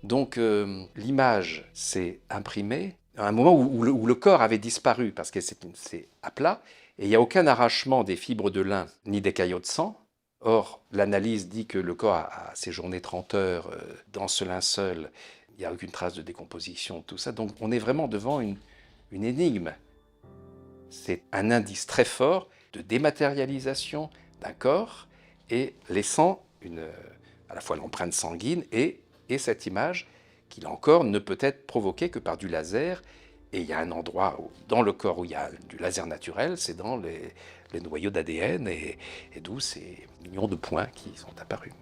A: Donc l'image s'est imprimée à un moment où le corps avait disparu, parce que c'est à plat, et il n'y a aucun arrachement des fibres de lin ni des caillots de sang. Or, l'analyse dit que le corps a séjourné 30 heures dans ce linceul, il n'y a aucune trace de décomposition, tout ça. Donc on est vraiment devant une énigme. C'est un indice très fort de dématérialisation d'un corps et laissant à la fois l'empreinte sanguine et cette image qui, là encore, ne peut être provoquée que par du laser. Et il y a un endroit dans le corps où il y a du laser naturel, c'est dans les noyaux d'ADN, et d'où ces millions de points qui sont apparus.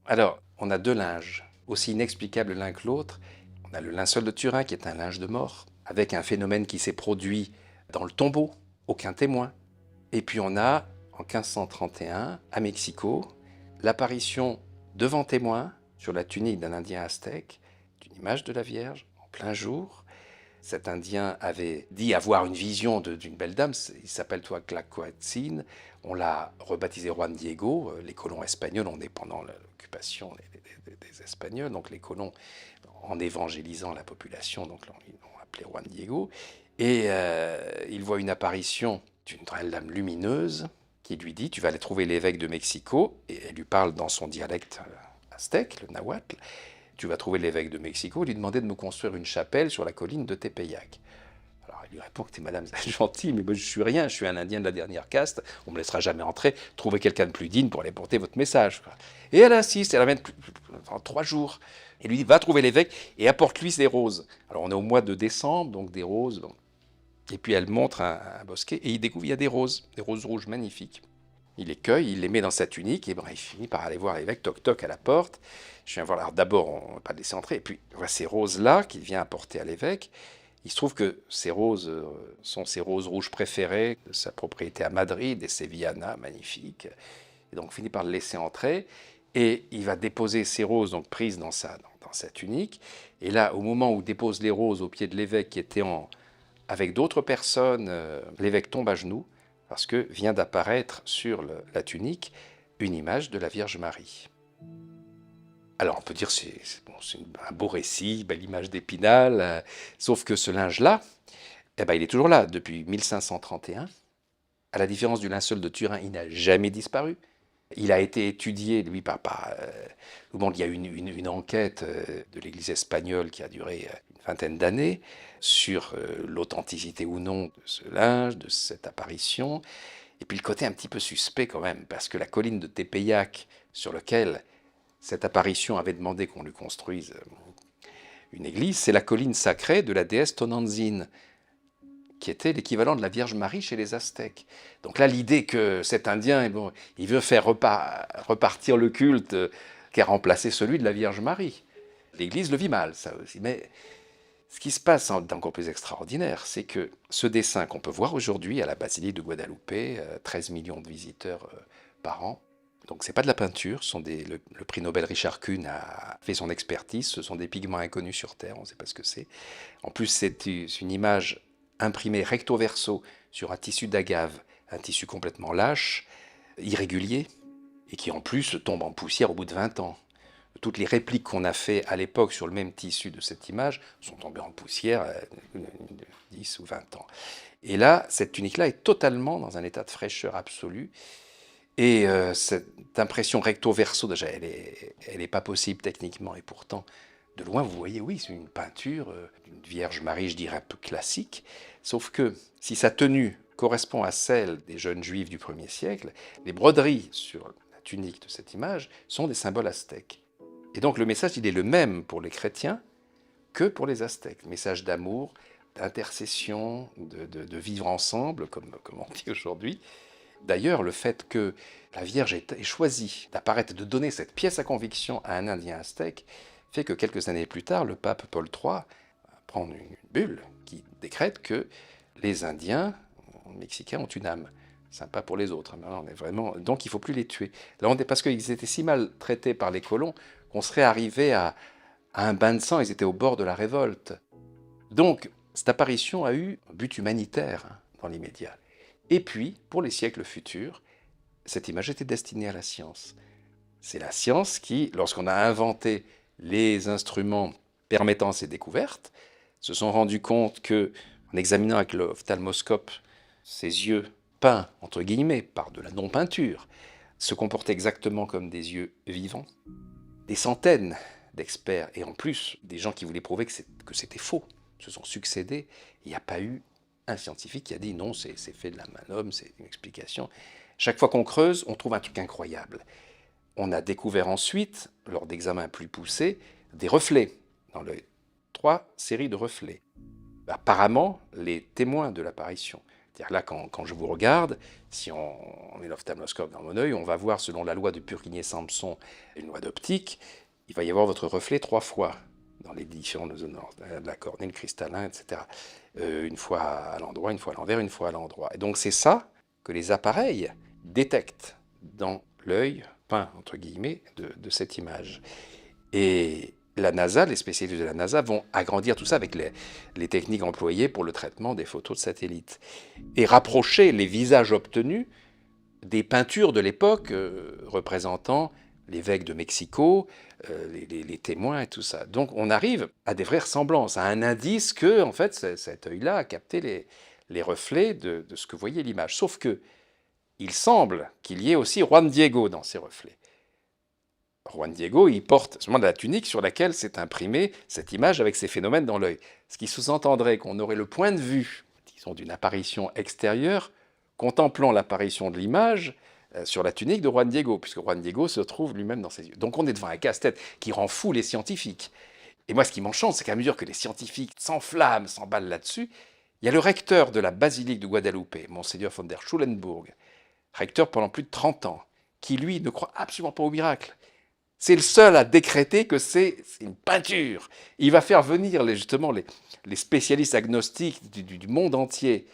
A: Alors, on a deux linges, aussi inexplicables l'un que l'autre. On a le linceul de Turin, qui est un linge de mort, avec un phénomène qui s'est produit dans le tombeau, aucun témoin. Et puis on a, en 1531, à Mexico, l'apparition devant témoin, sur la tunique d'un Indien aztèque, d'une image de la Vierge, en plein jour. Cet Indien avait dit avoir une vision d'une belle dame, il s'appelle Tlacoatzin. On l'a rebaptisé Juan Diego. Les colons espagnols, on est pendant l'occupation des Espagnols, donc les colons, en évangélisant la population, donc ils l'ont appelé Juan Diego. Et il voit une apparition d'une grande dame lumineuse qui lui dit « Tu vas aller trouver l'évêque de Mexico », et elle lui parle dans son dialecte aztèque, le nahuatl. « Tu vas trouver l'évêque de Mexico, lui demander de me construire une chapelle sur la colline de Tepeyac. » Alors il lui répond que madame, c'est gentil, mais moi je suis rien, je suis un Indien de la dernière caste, on me laissera jamais entrer, trouvez quelqu'un de plus digne pour aller porter votre message. Et elle insiste, elle amène en 3 jours. Et lui dit, va trouver l'évêque et apporte-lui des roses. Alors on est au mois de décembre, donc des roses. Et puis elle montre un bosquet et il découvre, il y a des roses rouges magnifiques. il les cueille, il les met dans sa tunique, et ben, il finit par aller voir l'évêque, toc toc à la porte. Je viens voir, alors d'abord, on ne va pas le laisser entrer, et puis on voit ces roses-là qu'il vient apporter à l'évêque. Il se trouve que ces roses sont ses roses rouges préférées de sa propriété à Madrid, des Sevillanas magnifiques. Et donc, on finit par le laisser entrer, et il va déposer ces roses, donc prises dans sa tunique. Et là, au moment où il dépose les roses au pied de l'évêque qui était avec d'autres personnes, l'évêque tombe à genoux, parce que vient d'apparaître sur la tunique une image de la Vierge Marie. Alors on peut dire c'est un beau récit, belle image d'Épinal, sauf que ce linge-là, eh ben, il est toujours là depuis 1531. À la différence du linceul de Turin, il n'a jamais disparu. Il a été étudié, lui, bon, il y a eu une enquête de l'Église espagnole qui a duré une vingtaine d'années sur l'authenticité ou non de ce linge, de cette apparition. Et puis le côté un petit peu suspect quand même, parce que la colline de Tepeyac, sur laquelle cette apparition avait demandé qu'on lui construise une église, c'est la colline sacrée de la déesse Tonantzin, qui était l'équivalent de la Vierge Marie chez les Aztèques. Donc là, l'idée que cet Indien, bon, il veut faire repartir le culte qui a remplacé celui de la Vierge Marie. L'Église le vit mal, ça aussi. Mais ce qui se passe d'encore plus extraordinaire, c'est que ce dessin qu'on peut voir aujourd'hui à la basilique de Guadalupe, 13 millions de visiteurs par an, donc c'est pas de la peinture, le prix Nobel Richard Kuhn a fait son expertise, ce sont des pigments inconnus sur Terre, on ne sait pas ce que c'est. En plus, c'est une image imprimée recto verso sur un tissu d'agave, un tissu complètement lâche, irrégulier, et qui en plus tombe en poussière au bout de 20 ans. Toutes les répliques qu'on a fait à l'époque sur le même tissu de cette image sont tombées en poussière 10 ou 20 ans. Et là, cette tunique-là est totalement dans un état de fraîcheur absolue. Et cette impression recto-verso, déjà, elle est pas possible techniquement. Et pourtant, de loin, vous voyez, oui, c'est une peinture d'une Vierge Marie, je dirais, un peu classique. Sauf que si sa tenue correspond à celle des jeunes juifs du 1er siècle, les broderies sur la tunique de cette image sont des symboles aztèques. Et donc le message, il est le même pour les chrétiens que pour les aztèques. Message d'amour, d'intercession, de vivre ensemble, comme on dit aujourd'hui. D'ailleurs, le fait que la Vierge ait choisi d'apparaître et de donner cette pièce à conviction à un Indien aztèque fait que quelques années plus tard, le pape Paul III va prendre une bulle qui décrète que les Indiens mexicains ont une âme. Sympa pour les autres. On est vraiment... Donc il ne faut plus les tuer. Là, parce qu'ils étaient si mal traités par les colons qu'on serait arrivé à un bain de sang. Ils étaient au bord de la révolte. Donc cette apparition a eu un but humanitaire dans l'immédiat. Et puis, pour les siècles futurs, cette image était destinée à la science. C'est la science qui, lorsqu'on a inventé les instruments permettant ces découvertes, se sont rendus compte que, en examinant avec l'ophtalmoscope ces yeux peints, entre guillemets, par de la non-peinture, se comportaient exactement comme des yeux vivants. Des centaines d'experts, et en plus, des gens qui voulaient prouver que c'était faux, se sont succédés. Il n'y a pas eu un scientifique qui a dit non, c'est fait de la main d'homme, c'est une explication. Chaque fois qu'on creuse, on trouve un truc incroyable. On a découvert ensuite, lors d'examens plus poussés, des reflets, dans les 3 séries de reflets. Apparemment, les témoins de l'apparition. C'est-à-dire là, quand je vous regarde, si on met l'ophtalmoscope dans mon œil, on va voir, selon la loi de Purkinje-Samson, une loi d'optique, il va y avoir votre reflet 3 fois dans les différentes zones de la cornée, le cristallin, etc. Une fois à l'endroit, une fois à l'envers, une fois à l'endroit. Et donc c'est ça que les appareils détectent dans l'œil peint, entre guillemets, de cette image. Et la NASA, les spécialistes de la NASA vont agrandir tout ça avec les techniques employées pour le traitement des photos de satellites. Et rapprocher les visages obtenus des peintures de l'époque représentant l'évêque de Mexico, les témoins et tout ça. Donc on arrive à des vraies ressemblances, à un indice que, en fait, cet œil-là a capté les reflets de ce que voyait l'image. Sauf que il semble qu'il y ait aussi Juan Diego dans ces reflets. Juan Diego, il porte seulement de la tunique sur laquelle s'est imprimée cette image avec ces phénomènes dans l'œil. Ce qui sous-entendrait qu'on aurait le point de vue, disons, d'une apparition extérieure, contemplant l'apparition de l'image sur la tunique de Juan Diego, puisque Juan Diego se trouve lui-même dans ses yeux. Donc on est devant un casse-tête qui rend fou les scientifiques. Et moi, ce qui m'enchante, c'est qu'à mesure que les scientifiques s'enflamment, s'emballent là-dessus, il y a le recteur de la basilique de Guadalupe, Monseigneur von der Schulenburg, recteur pendant plus de 30 ans, qui lui ne croit absolument pas au miracle. C'est le seul à décréter que c'est une peinture. Il va faire venir justement les spécialistes agnostiques du monde entier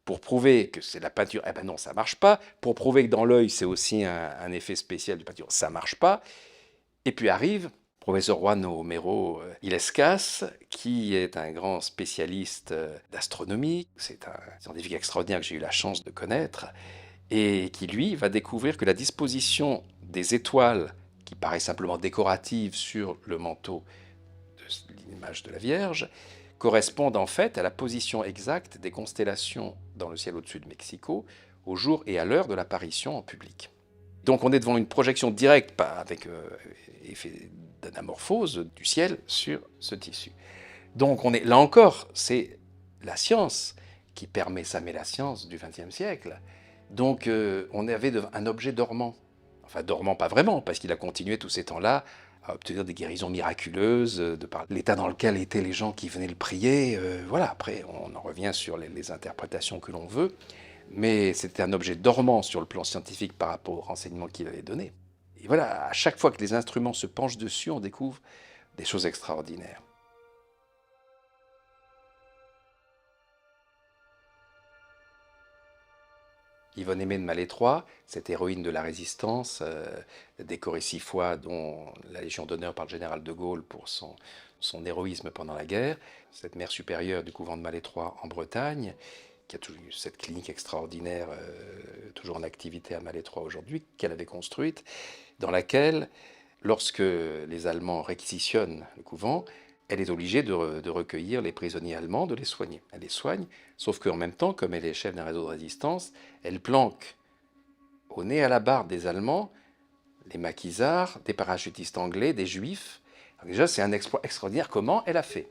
A: pour prouver que c'est de la peinture. Eh ben non, ça marche pas. Pour prouver que dans l'œil, c'est aussi un effet spécial de peinture, ça marche pas. Et puis arrive le professeur Juan Homero Illescas, qui est un grand spécialiste d'astronomie. C'est un scientifique extraordinaire que j'ai eu la chance de connaître, et qui, lui, va découvrir que la disposition des étoiles, qui paraît simplement décorative sur le manteau de l'image de la Vierge, correspondent en fait à la position exacte des constellations dans le ciel au-dessus de Mexico, au jour et à l'heure de l'apparition en public. Donc on est devant une projection directe, pas avec effet d'anamorphose du ciel sur ce tissu. Donc on est là encore, c'est la science qui permet ça, mais la science du XXe siècle. Donc on avait un objet dormant. Enfin dormant pas vraiment, parce qu'il a continué tous ces temps-là à obtenir des guérisons miraculeuses, de par l'état dans lequel étaient les gens qui venaient le prier. Voilà, après on en revient sur les interprétations que l'on veut, mais c'était un objet dormant sur le plan scientifique par rapport aux renseignements qu'il avait donnés. Et voilà, à chaque fois que les instruments se penchent dessus, on découvre des choses extraordinaires. Yvonne Aimée de Malétroit, cette héroïne de la Résistance, décorée 6 fois, dont la Légion d'honneur par le général de Gaulle pour son héroïsme pendant la guerre, cette mère supérieure du couvent de Malétroit en Bretagne, qui a toujours eu cette clinique extraordinaire, toujours en activité à Malétroit aujourd'hui, qu'elle avait construite, dans laquelle, lorsque les Allemands réquisitionnent le couvent, elle est obligée de recueillir les prisonniers allemands, de les soigner. Elle les soigne, sauf qu'en même temps, comme elle est chef d'un réseau de résistance, elle planque au nez à la barbe des Allemands les maquisards, des parachutistes anglais, des juifs. Alors déjà, c'est un exploit extraordinaire. Comment elle a fait?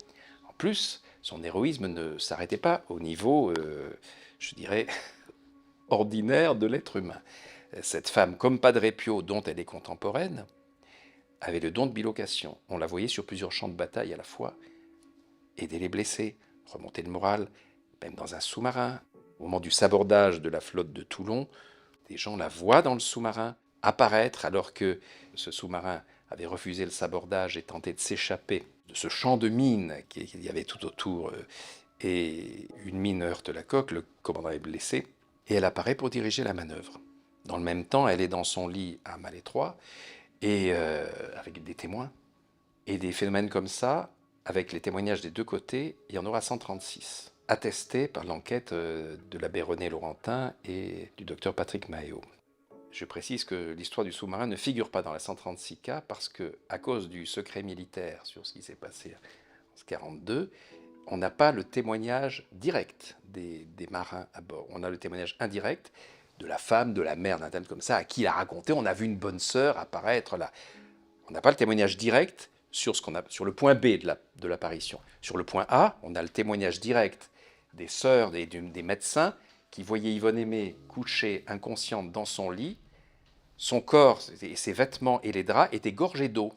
A: En plus, son héroïsme ne s'arrêtait pas au niveau, je dirais, ordinaire de l'être humain. Cette femme, comme Padre Pio, dont elle est contemporaine, avait le don de bilocation. On la voyait sur plusieurs champs de bataille à la fois, aider les blessés, remonter le moral, même dans un sous-marin. Au moment du sabordage de la flotte de Toulon, des gens la voient dans le sous-marin apparaître alors que ce sous-marin avait refusé le sabordage et tenté de s'échapper de ce champ de mines qu'il y avait tout autour. Et une mine heurte la coque, le commandant est blessé, et elle apparaît pour diriger la manœuvre. Dans le même temps, elle est dans son lit à Malétroit, et avec des témoins. Et des phénomènes comme ça, avec les témoignages des deux côtés, il y en aura 136, attestés par l'enquête de l'abbé René Laurentin et du docteur Patrick Maheo. Je précise que l'histoire du sous-marin ne figure pas dans les 136 cas parce que, à cause du secret militaire sur ce qui s'est passé en 1942, on n'a pas le témoignage direct des marins à bord. On a le témoignage indirect de la femme, de la mère d'un tel comme ça, à qui il a raconté, on a vu une bonne sœur apparaître là. On n'a pas le témoignage direct sur le point B de l'apparition. Sur le point A, on a le témoignage direct des sœurs, des médecins, qui voyaient Yvonne Aimée couchée inconsciente dans son lit. Son corps, ses vêtements et les draps étaient gorgés d'eau.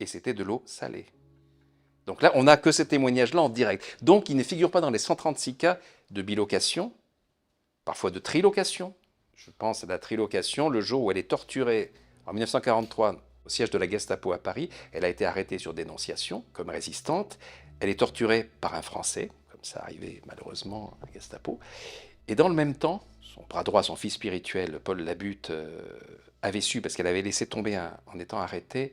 A: Et c'était de l'eau salée. Donc là, on n'a que ces témoignages-là en direct. Donc, il ne figure pas dans les 136 cas de bilocation, parfois de trilocation. Je pense à la trilocation, le jour où elle est torturée en 1943 au siège de la Gestapo à Paris. Elle a été arrêtée sur dénonciation comme résistante. Elle est torturée par un Français, comme ça arrivait malheureusement à la Gestapo. Et dans le même temps, son bras droit, son fils spirituel, Paul Labutte, avait su, parce qu'elle avait laissé tomber, en étant arrêtée,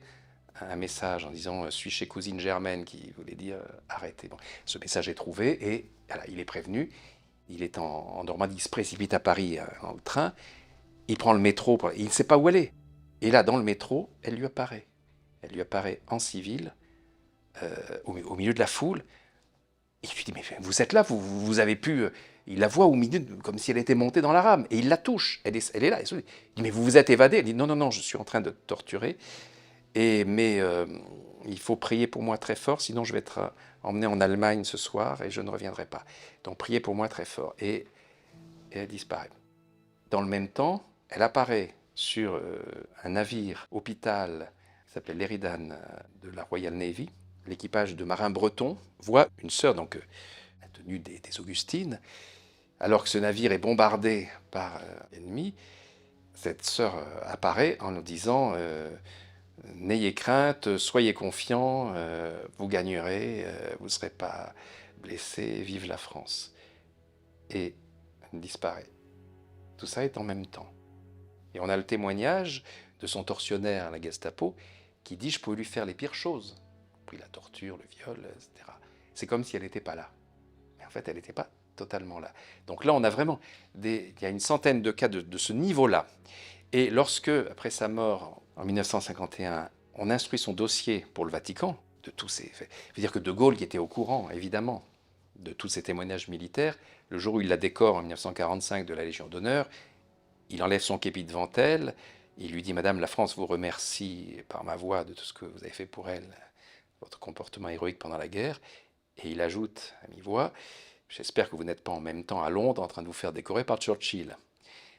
A: un message en disant « suis chez cousine Germaine » qui voulait dire « arrêtez ». Bon, ce message est trouvé et voilà, il est prévenu. Il est en Normandie, il se précipite à Paris en train. Il prend le métro, il ne sait pas où elle est. Et là, dans le métro, elle lui apparaît. Elle lui apparaît en civil, au milieu de la foule. Et il lui dit, mais vous êtes là, vous avez pu... Il la voit au milieu, comme si elle était montée dans la rame. Et il la touche. Elle est là. Il dit, mais vous vous êtes évadé. Elle dit, non, non, non, je suis en train de te torturer. Mais il faut prier pour moi très fort, sinon je vais être emmené en Allemagne ce soir et je ne reviendrai pas. Donc priez pour moi très fort. Et elle disparaît. Dans le même temps, elle apparaît sur un navire hôpital qui s'appelait l'Eridan de la Royal Navy. L'équipage de marins bretons voit une sœur, donc la tenue des Augustines, Alors que ce navire est bombardé par l'ennemi, cette sœur apparaît en nous disant n'ayez crainte, soyez confiants, vous gagnerez, vous ne serez pas blessés, vive la France. Et elle disparaît. Tout ça est en même temps. Et on a le témoignage de son tortionnaire à la Gestapo qui dit « je pouvais lui faire les pires choses ». Puis la torture, le viol, etc. C'est comme si elle n'était pas là. Mais en fait, elle n'était pas totalement là. Donc là, on a vraiment il y a une centaine de cas de ce niveau-là. Et lorsque, après sa mort en 1951, on instruit son dossier pour le Vatican, de tous ces faits, je veux dire que De Gaulle, qui était au courant, évidemment, de tous ces témoignages militaires, le jour où il la décore en 1945 de la Légion d'honneur, il enlève son képi devant elle, il lui dit « Madame, la France vous remercie par ma voix de tout ce que vous avez fait pour elle, votre comportement héroïque pendant la guerre. » Et il ajoute à mi-voix « J'espère que vous n'êtes pas en même temps à Londres en train de vous faire décorer par Churchill. »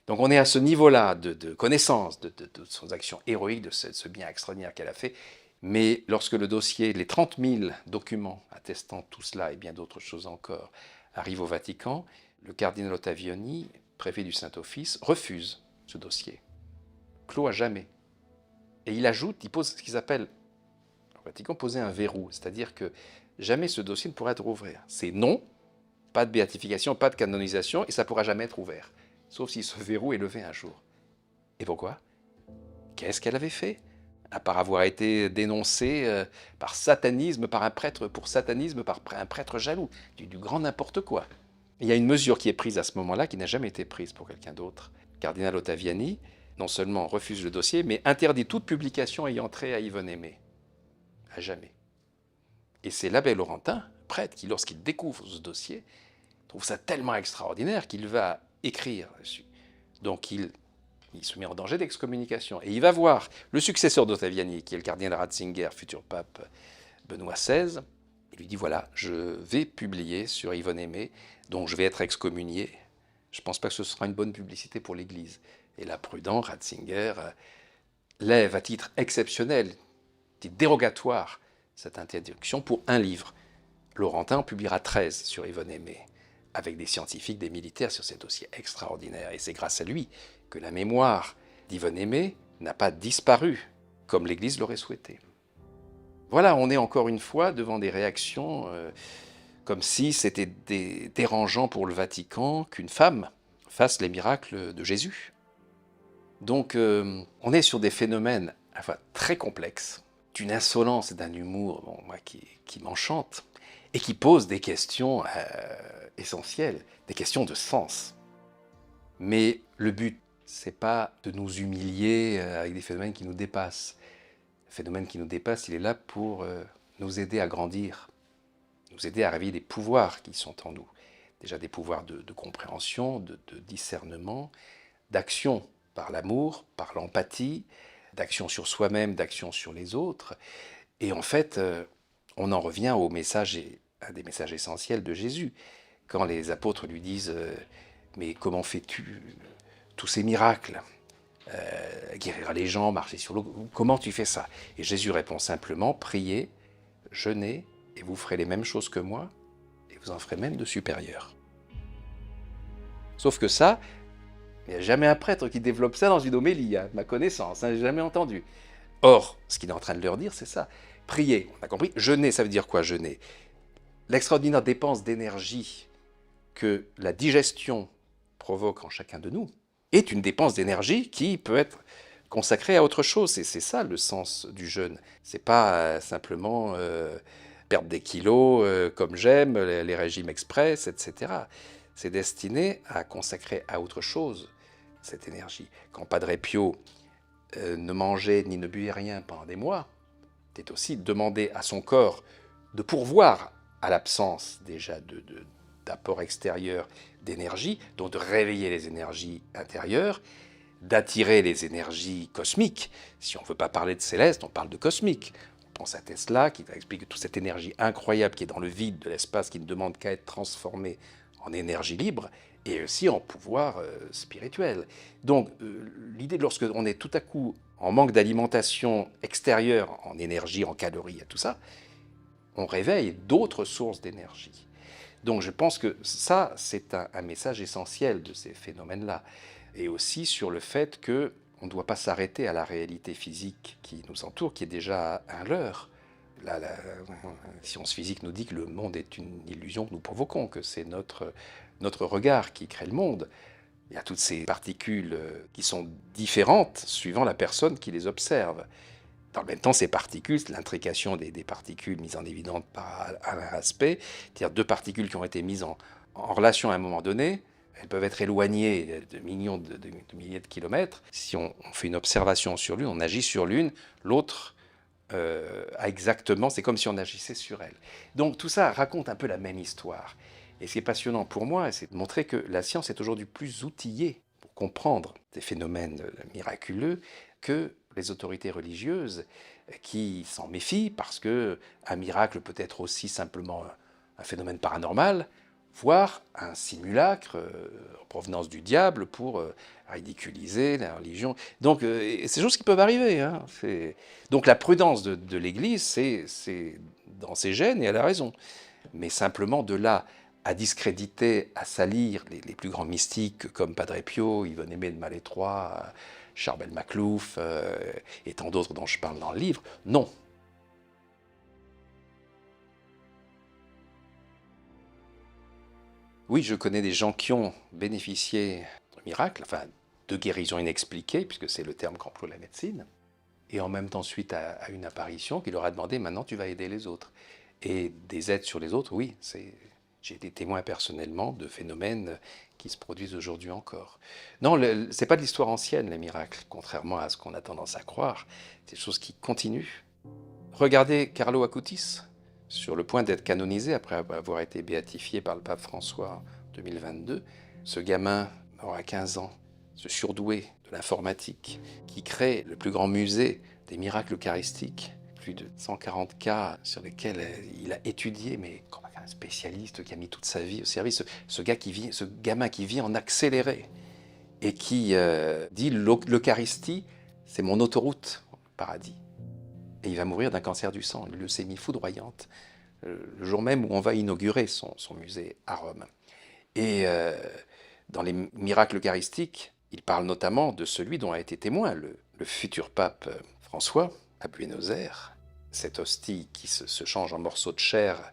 A: Donc on est à ce niveau-là de connaissance de son action héroïque, de ce bien extraordinaire qu'elle a fait. Mais lorsque le dossier, les 30 000 documents attestant tout cela et bien d'autres choses encore, arrivent au Vatican, le cardinal Ottaviani, préfet du Saint-Office, refuse ce dossier, clos à jamais. Et il ajoute, il pose ce qu'ils appellent, au Vatican, poser un verrou, c'est-à-dire que jamais ce dossier ne pourra être ouvert. C'est non, pas de béatification, pas de canonisation, et ça ne pourra jamais être ouvert. Sauf si ce verrou est levé un jour. Et pourquoi? Qu'est-ce qu'elle avait fait? À part avoir été dénoncée par satanisme, par un prêtre, pour satanisme, par un prêtre jaloux, du grand n'importe quoi. Il y a une mesure qui est prise à ce moment-là qui n'a jamais été prise pour quelqu'un d'autre. Le cardinal Ottaviani, non seulement refuse le dossier, mais interdit toute publication ayant trait à Yvonne Aimée. À jamais. Et c'est l'abbé Laurentin, prêtre, qui, lorsqu'il découvre ce dossier, trouve ça tellement extraordinaire qu'il va écrire dessus. Donc il se met en danger d'excommunication. Et il va voir le successeur d'Ottaviani, qui est le cardinal Ratzinger, futur pape Benoît XVI. Il lui dit, voilà, je vais publier sur Yvonne Aimée, donc je vais être excommunié. Je ne pense pas que ce sera une bonne publicité pour l'Église. Et là, prudent, Ratzinger lève à titre exceptionnel, titre dérogatoire, cette interdiction pour un livre. Laurentin en publiera 13 sur Yvonne Aimée, avec des scientifiques, des militaires sur ces dossiers extraordinaires. Et c'est grâce à lui que la mémoire d'Yvonne Aimée n'a pas disparu, comme l'Église l'aurait souhaité. Voilà, on est encore une fois devant des réactions comme si c'était dérangeant pour le Vatican qu'une femme fasse les miracles de Jésus. Donc on est sur des phénomènes très complexes, d'une insolence et d'un humour moi, qui m'enchante, et qui posent des questions essentielles, des questions de sens. Mais le but, c'est pas de nous humilier avec des phénomènes qui nous dépassent. Le phénomène qui nous dépasse, il est là pour nous aider à grandir, nous aider à réveiller des pouvoirs qui sont en nous. Déjà des pouvoirs de compréhension, de discernement, d'action par l'amour, par l'empathie, d'action sur soi-même, d'action sur les autres. Et en fait, on en revient au message, un des messages essentiels de Jésus. Quand les apôtres lui disent « Mais comment fais-tu tous ces miracles guérir les gens, marcher sur l'eau, comment tu fais ça ?» Et Jésus répond simplement « Priez, jeûnez, et vous ferez les mêmes choses que moi, et vous en ferez même de supérieurs. » Sauf que ça, il n'y a jamais un prêtre qui développe ça dans une homélie, à ma connaissance, j'ai jamais entendu. Or, ce qu'il est en train de leur dire, c'est ça. Priez, on a compris. Jeûner, ça veut dire quoi, jeûner? L'extraordinaire dépense d'énergie que la digestion provoque en chacun de nous est une dépense d'énergie qui peut être consacrée à autre chose. C'est ça le sens du jeûne. C'est pas simplement perdre des kilos comme j'aime, les régimes express, etc. C'est destiné à consacrer à autre chose cette énergie. Quand Padre Pio ne mangeait ni ne buvait rien pendant des mois, c'est aussi demander à son corps de pourvoir à l'absence déjà d'apport extérieur d'énergie, donc de réveiller les énergies intérieures, d'attirer les énergies cosmiques. Si on ne veut pas parler de céleste, on parle de cosmique. On pense à Tesla qui explique toute cette énergie incroyable qui est dans le vide de l'espace, qui ne demande qu'à être transformée en énergie libre, et aussi en pouvoir spirituel. Donc l'idée de lorsque on est tout à coup en manque d'alimentation extérieure, en énergie, en calories et tout ça, on réveille d'autres sources d'énergie. Donc je pense que ça, c'est un message essentiel de ces phénomènes-là. Et aussi sur le fait que on ne doit pas s'arrêter à la réalité physique qui nous entoure, qui est déjà un leurre. La science physique nous dit que le monde est une illusion que nous provoquons, que c'est notre regard qui crée le monde. Il y a toutes ces particules qui sont différentes suivant la personne qui les observe. Dans le même temps, ces particules, l'intrication des particules mises en évidence par un aspect, c'est-à-dire deux particules qui ont été mises en relation à un moment donné, elles peuvent être éloignées de millions de milliers de kilomètres. Si on fait une observation sur l'une, on agit sur l'une, l'autre a exactement, c'est comme si on agissait sur elle. Donc tout ça raconte un peu la même histoire. Et ce qui est passionnant pour moi, c'est de montrer que la science est aujourd'hui plus outillée pour comprendre des phénomènes miraculeux que les autorités religieuses qui s'en méfient parce que un miracle peut être aussi simplement un phénomène paranormal, voire un simulacre en provenance du diable pour ridiculiser la religion. Donc c'est des choses qui peuvent arriver. Hein. Donc la prudence de l'Église, c'est dans ses gènes et elle a raison. Mais simplement de là à discréditer, à salir les plus grands mystiques comme Padre Pio, Yvonne Aimé de Malétroit, Charbel Maclouf et tant d'autres dont je parle dans le livre, non. Oui, je connais des gens qui ont bénéficié de miracles, enfin de guérisons inexpliquées, puisque c'est le terme qu'emploie la médecine, et en même temps suite à une apparition qui leur a demandé maintenant tu vas aider les autres. Et des aides sur les autres, oui, j'ai été témoin personnellement de phénomènes qui se produisent aujourd'hui encore. Non, c'est pas de l'histoire ancienne, les miracles, contrairement à ce qu'on a tendance à croire. C'est des choses qui continuent. Regardez Carlo Acutis, sur le point d'être canonisé après avoir été béatifié par le pape François en 2022. Ce gamin aura 15 ans, ce surdoué de l'informatique, qui crée le plus grand musée des miracles eucharistiques, plus de 140 cas sur lesquels il a étudié, mais comme un spécialiste qui a mis toute sa vie au service, ce gamin qui vit en accéléré et qui dit l'Eucharistie, c'est mon autoroute au paradis. Et il va mourir d'un cancer du sang, une leucémie foudroyante, le jour même où on va inaugurer son musée à Rome. Et dans les miracles eucharistiques, il parle notamment de celui dont a été témoin le futur pape François à Buenos Aires, cette hostie qui se change en morceaux de chair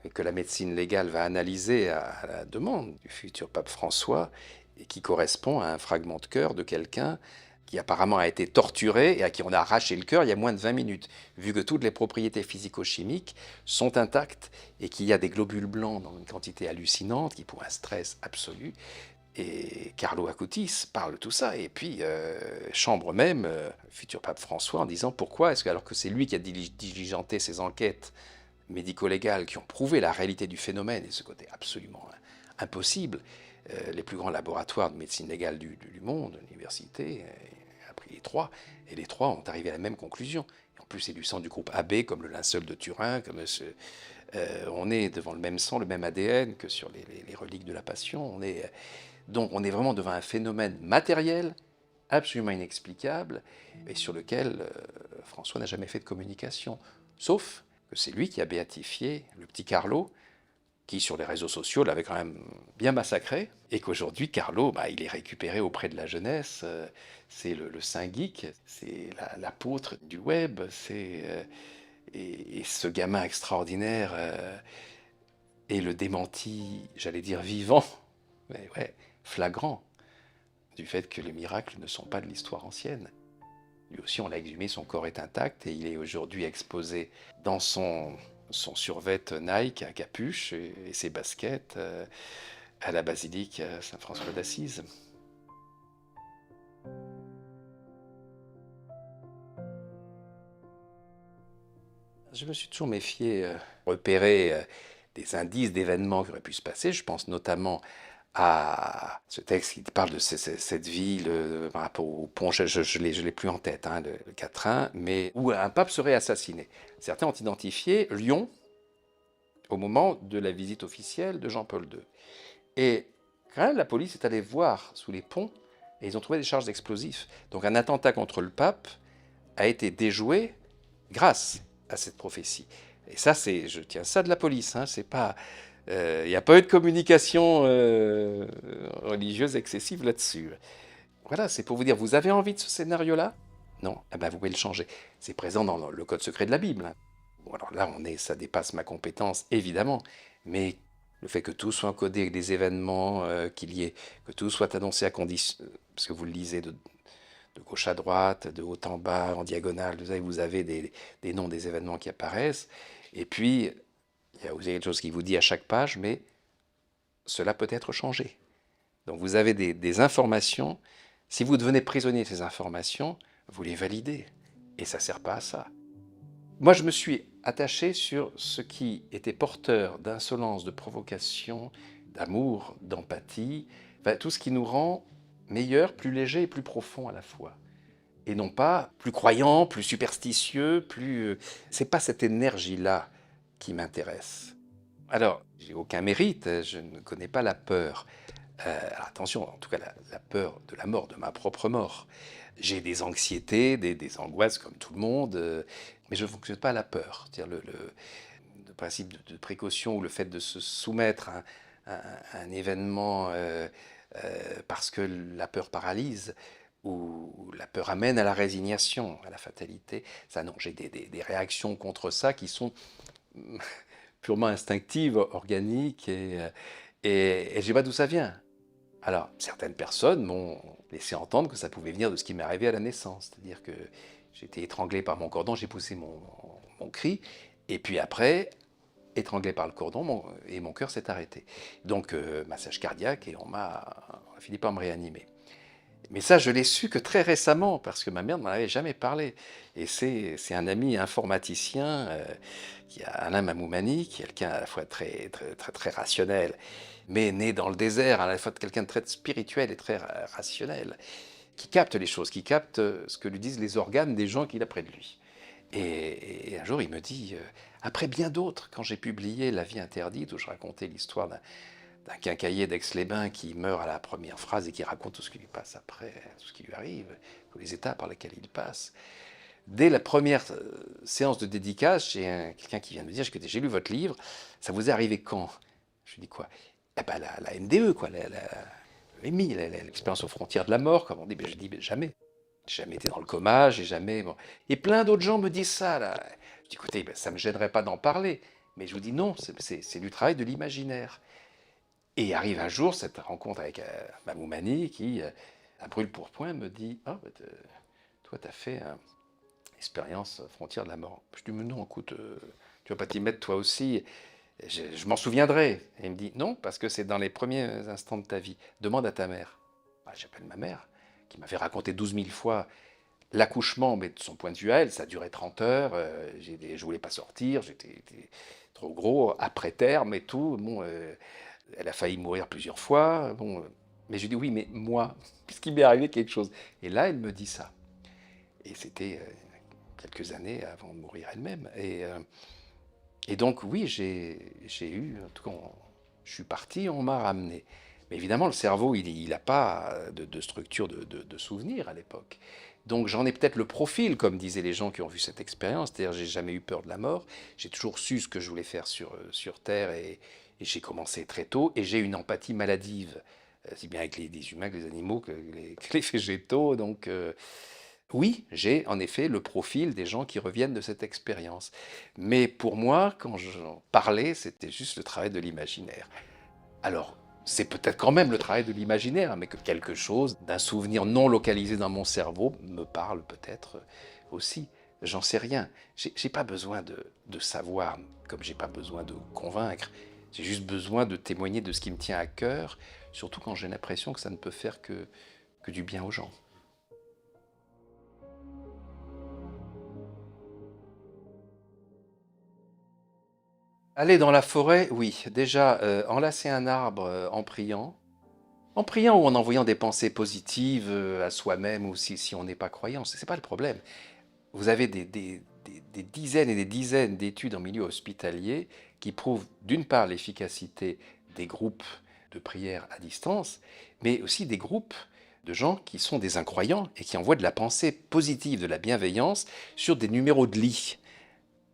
A: et que la médecine légale va analyser à la demande du futur pape François et qui correspond à un fragment de cœur de quelqu'un qui apparemment a été torturé et à qui on a arraché le cœur il y a moins de 20 minutes, vu que toutes les propriétés physico-chimiques sont intactes et qu'il y a des globules blancs dans une quantité hallucinante qui pour un stress absolu. Et Carlo Acutis parle de tout ça, et puis chambre même futur pape François en disant pourquoi est-ce que, alors que c'est lui qui a diligenté ces enquêtes médico-légales qui ont prouvé la réalité du phénomène et ce côté absolument impossible, les plus grands laboratoires de médecine légale du monde, l'université, a pris les trois, et les trois ont arrivé à la même conclusion. Et en plus, c'est du sang du groupe AB, comme le linceul de Turin, on est devant le même sang, le même ADN que sur les reliques de la Passion. Donc on est vraiment devant un phénomène matériel, absolument inexplicable, et sur lequel François n'a jamais fait de communication. Sauf que c'est lui qui a béatifié le petit Carlo, qui sur les réseaux sociaux l'avait quand même bien massacré, et qu'aujourd'hui Carlo, il est récupéré auprès de la jeunesse, c'est le saint geek, c'est l'apôtre du web, et ce gamin extraordinaire est le démenti, j'allais dire vivant, mais ouais, flagrant, du fait que les miracles ne sont pas de l'histoire ancienne. Lui aussi, on l'a exhumé, son corps est intact, et il est aujourd'hui exposé dans son survêt Nike à capuche et ses baskets à la basilique Saint-François d'Assise. Je me suis toujours méfié, repérer des indices d'événements qui auraient pu se passer. Je pense notamment à ce texte qui parle de cette ville par rapport au pont, je ne l'ai plus en tête, hein, le quatrain, mais où un pape serait assassiné. Certains ont identifié Lyon au moment de la visite officielle de Jean-Paul II. Et quand même, la police est allée voir sous les ponts et ils ont trouvé des charges d'explosifs. Donc un attentat contre le pape a été déjoué grâce à cette prophétie. Et ça, je tiens ça de la police, hein, c'est pas... Il n'y a pas eu de communication religieuse excessive là-dessus. Voilà, c'est pour vous dire, vous avez envie de ce scénario-là? Non? Eh ben, vous pouvez le changer. C'est présent dans le code secret de la Bible, hein. Bon, alors là, ça dépasse ma compétence, évidemment. Mais le fait que tout soit encodé avec des événements, que tout soit annoncé à condition, parce que vous le lisez de gauche à droite, de haut en bas, en diagonale, vous avez des noms des événements qui apparaissent. Et puis, vous avez quelque chose qui vous dit à chaque page, mais cela peut être changé. Donc vous avez des informations. Si vous devenez prisonnier de ces informations, vous les validez. Et ça ne sert pas à ça. Moi, je me suis attaché sur ce qui était porteur d'insolence, de provocation, d'amour, d'empathie, enfin, tout ce qui nous rend meilleurs, plus légers et plus profonds à la fois. Et non pas plus croyants, plus superstitieux, plus... C'est pas cette énergie-là qui m'intéresse. Alors, j'ai aucun mérite, je ne connais pas la peur. Alors attention, en tout cas la peur de la mort, de ma propre mort. J'ai des anxiétés, des angoisses comme tout le monde, mais je ne fonctionne pas à la peur. C'est-à-dire le principe de précaution ou le fait de se soumettre à un événement parce que la peur paralyse ou la peur amène à la résignation, à la fatalité. Ça, non, j'ai des réactions contre ça qui sont purement instinctives, organiques, et je ne sais pas d'où ça vient. Alors, certaines personnes m'ont laissé entendre que ça pouvait venir de ce qui m'est arrivé à la naissance. C'est-à-dire que j'ai été étranglé par mon cordon, j'ai poussé mon cri, et puis après, étranglé par le cordon, et mon cœur s'est arrêté. Donc, massage cardiaque, et on a fini par me réanimer. Mais ça, je l'ai su que très récemment, parce que ma mère ne m'en avait jamais parlé. Et c'est un ami informaticien, qui a Alain Mamoumani, qui est quelqu'un à la fois très rationnel, mais né dans le désert, à la fois quelqu'un de très spirituel et très rationnel, qui capte les choses, qui capte ce que lui disent les organes des gens qu'il a près de lui. Et un jour, il me dit, après bien d'autres, quand j'ai publié La vie interdite, où je racontais l'histoire d'un quincaillier d'Aix-les-Bains qui meurt à la première phrase et qui raconte tout ce qui lui passe après, tout ce qui lui arrive, tous les étapes par lesquels il passe. Dès la première séance de dédicace, j'ai quelqu'un qui vient me dire, j'ai lu votre livre, ça vous est arrivé quand? Je lui dis quoi? Eh ben la NDE, quoi, l'EMI, l'expérience aux frontières de la mort, comme on dit. Ben, je dis, ben, jamais. J'ai jamais été dans le coma, j'ai jamais... Bon. Et plein d'autres gens me disent ça, là. Je dis, écoutez, ben, ça ne me gênerait pas d'en parler. Mais je vous dis non, c'est du travail de l'imaginaire. Et arrive un jour cette rencontre avec Mamoumani qui, à brûle-pourpoint, me dit, ah, ben, toi, tu as fait une expérience frontière de la mort. Je dis, mais non, écoute, tu vas pas t'y mettre toi aussi. Je m'en souviendrai. Et il me dit, non, parce que c'est dans les premiers instants de ta vie. Demande à ta mère. Bah, j'appelle ma mère, qui m'avait raconté 12 000 fois l'accouchement, mais de son point de vue à elle, ça a duré 30 heures. Je voulais pas sortir, j'étais trop gros, après terme et tout. Bon, elle a failli mourir plusieurs fois. Bon, mais je lui dis, oui, mais moi, puisqu'il m'est arrivé quelque chose. Et là, elle me dit ça. Et c'était quelques années avant de mourir elle-même. Et donc, oui, j'ai eu, en tout cas, je suis parti, on m'a ramené. Mais évidemment, le cerveau, il n'a pas de structure de souvenir à l'époque. Donc, j'en ai peut-être le profil, comme disaient les gens qui ont vu cette expérience. C'est-à-dire, j'ai jamais eu peur de la mort. J'ai toujours su ce que je voulais faire sur Terre et j'ai commencé très tôt. Et j'ai une empathie maladive, si bien avec les humains que les animaux, que les végétaux. Donc, oui, j'ai en effet le profil des gens qui reviennent de cette expérience. Mais pour moi, quand j'en parlais, c'était juste le travail de l'imaginaire. Alors, c'est peut-être quand même le travail de l'imaginaire, mais que quelque chose d'un souvenir non localisé dans mon cerveau me parle peut-être aussi. J'en sais rien. J'ai pas besoin de savoir, comme j'ai pas besoin de convaincre. J'ai juste besoin de témoigner de ce qui me tient à cœur, surtout quand j'ai l'impression que ça ne peut faire que du bien aux gens. Aller dans la forêt, oui. Déjà, enlacer un arbre en priant ou en envoyant des pensées positives à soi-même ou si on n'est pas croyant, c'est pas le problème. Vous avez des dizaines et des dizaines d'études en milieu hospitalier qui prouvent d'une part l'efficacité des groupes de prière à distance, mais aussi des groupes de gens qui sont des incroyants et qui envoient de la pensée positive, de la bienveillance sur des numéros de lit.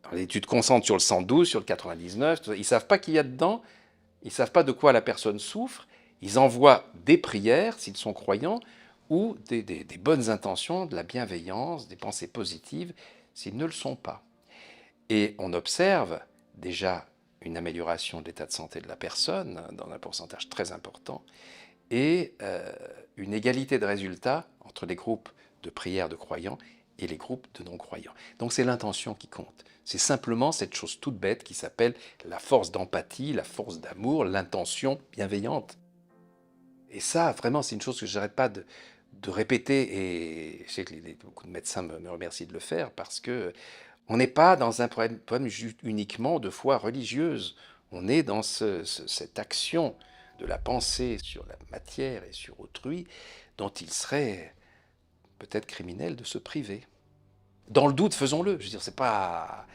A: Alors, tu te concentres sur le 112, sur le 99, ils ne savent pas qu'il y a dedans, Ils ne savent pas de quoi la personne souffre. Ils envoient des prières, s'ils sont croyants, ou des bonnes intentions, de la bienveillance, des pensées positives, s'ils ne le sont pas. Et on observe déjà une amélioration de l'état de santé de la personne, dans un pourcentage très important, et une égalité de résultats entre les groupes de prières de croyants et les groupes de non-croyants. Donc c'est l'intention qui compte. C'est simplement cette chose toute bête qui s'appelle la force d'empathie, la force d'amour, l'intention bienveillante. Et ça, vraiment, c'est une chose que je n'arrête pas de répéter, et je sais que beaucoup de médecins me remercient de le faire, parce que on n'est pas dans un problème uniquement de foi religieuse. On est dans cette action de la pensée sur la matière et sur autrui dont il serait peut-être criminel de se priver. Dans le doute, faisons-le. Je veux dire, c'est pas...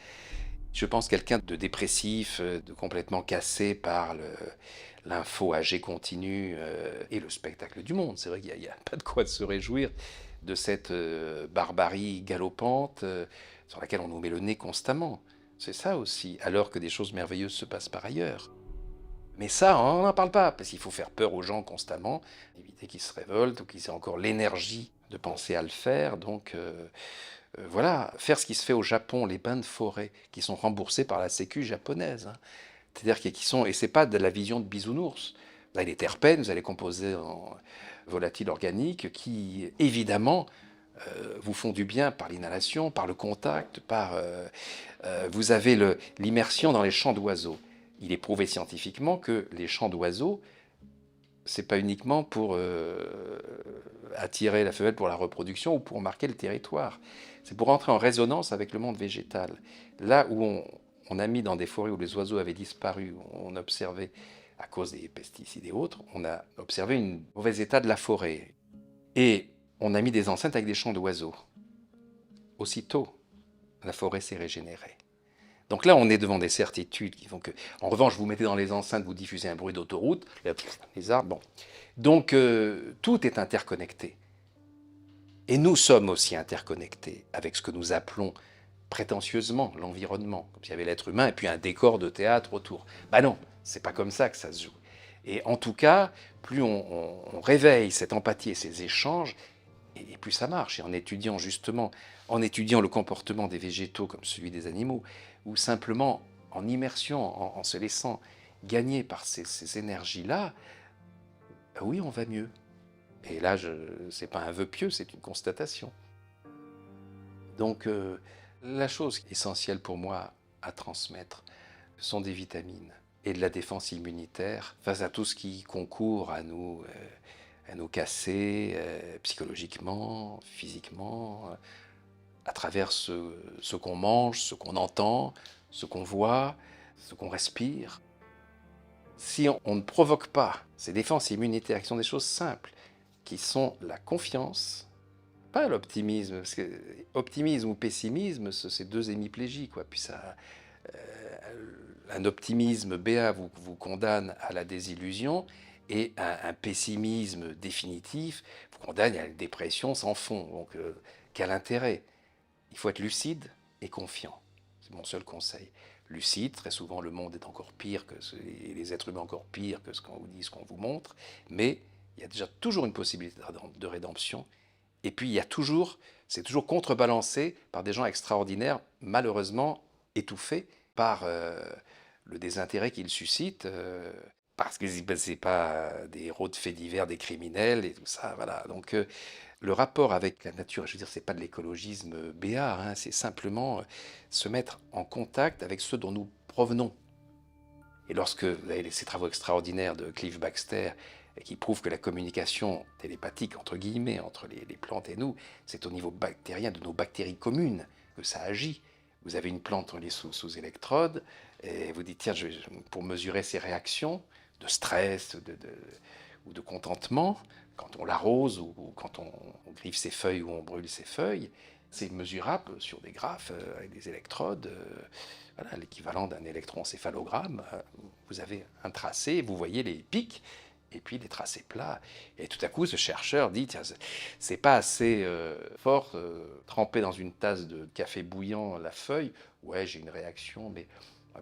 A: Je pense quelqu'un de dépressif, de complètement cassé par l'info âgée continue et le spectacle du monde. C'est vrai qu'il n'y a, pas de quoi se réjouir de cette barbarie galopante sur laquelle on nous met le nez constamment. C'est ça aussi, alors que des choses merveilleuses se passent par ailleurs. Mais ça, on n'en parle pas, parce qu'il faut faire peur aux gens constamment, éviter qu'ils se révoltent ou qu'ils aient encore l'énergie de penser à le faire. Donc voilà, faire ce qui se fait au Japon, les bains de forêt, qui sont remboursés par la sécu japonaise. Hein. C'est-à-dire qu'ils sont, et c'est pas de la vision de bisounours. Vous avez les terpènes, vous allez composer en volatiles organiques qui, évidemment, vous font du bien par l'inhalation, par le contact, vous avez l'immersion dans les chants d'oiseaux. Il est prouvé scientifiquement que les chants d'oiseaux, c'est pas uniquement pour attirer la femelle pour la reproduction ou pour marquer le territoire. C'est pour entrer en résonance avec le monde végétal. Là où on a mis dans des forêts où les oiseaux avaient disparu, on observait, à cause des pesticides et autres, on a observé un mauvais état de la forêt. Et on a mis des enceintes avec des chants d'oiseaux. Aussitôt, la forêt s'est régénérée. Donc là, on est devant des certitudes qui font que, en revanche, vous mettez dans les enceintes, vous diffusez un bruit d'autoroute, les arbres, bon. Donc tout est interconnecté. Et nous sommes aussi interconnectés avec ce que nous appelons prétentieusement l'environnement, comme s'il y avait l'être humain et puis un décor de théâtre autour. Ben non, c'est pas comme ça que ça se joue. Et en tout cas, plus on réveille cette empathie et ces échanges, et plus ça marche. Et en étudiant justement, en étudiant le comportement des végétaux comme celui des animaux, ou simplement en immersion, en se laissant gagner par ces énergies-là, oui, on va mieux. Et là, c'est pas un vœu pieux, c'est une constatation. Donc, la chose essentielle pour moi à transmettre sont des vitamines et de la défense immunitaire face à tout ce qui concourt à nous casser psychologiquement, physiquement, à travers ce qu'on mange, ce qu'on entend, ce qu'on voit, ce qu'on respire. Si on ne provoque pas ces défenses immunitaires, qui sont des choses simples, qui sont la confiance, pas l'optimisme, parce que optimisme ou pessimisme, c'est deux hémiplégies, quoi. Puis ça, un optimisme béat vous condamne à la désillusion, et un pessimisme définitif vous condamne à la dépression sans fond. Donc, quel intérêt? Il faut être lucide et confiant. C'est mon seul conseil. Lucide, très souvent le monde est encore pire et les êtres humains encore pire que ce qu'on vous dit, ce qu'on vous montre, mais il y a déjà toujours une possibilité de rédemption. Et puis c'est toujours contrebalancé par des gens extraordinaires, malheureusement étouffés par le désintérêt qu'ils suscitent, parce que c'est pas des héros de faits divers, des criminels et tout ça, voilà. Donc le rapport avec la nature, je veux dire, c'est pas de l'écologisme béat, hein, c'est simplement se mettre en contact avec ceux dont nous provenons. Et lorsque vous avez ces travaux extraordinaires de Cliff Baxter, qui prouvent que la communication télépathique, entre guillemets, entre les plantes et nous, c'est au niveau bactérien de nos bactéries communes que ça agit. Vous avez une plante, on est sous électrode, et vous dites, tiens, pour mesurer ses réactions de stress ou de contentement, quand on l'arrose ou quand on griffe ses feuilles ou on brûle ses feuilles, c'est mesurable sur des graphes avec des électrodes, voilà, l'équivalent d'un électroencéphalogramme. Vous avez un tracé, vous voyez les pics, et puis les tracés plats. Et tout à coup, ce chercheur dit, tiens, c'est pas assez fort, tremper dans une tasse de café bouillant la feuille, ouais, j'ai une réaction, mais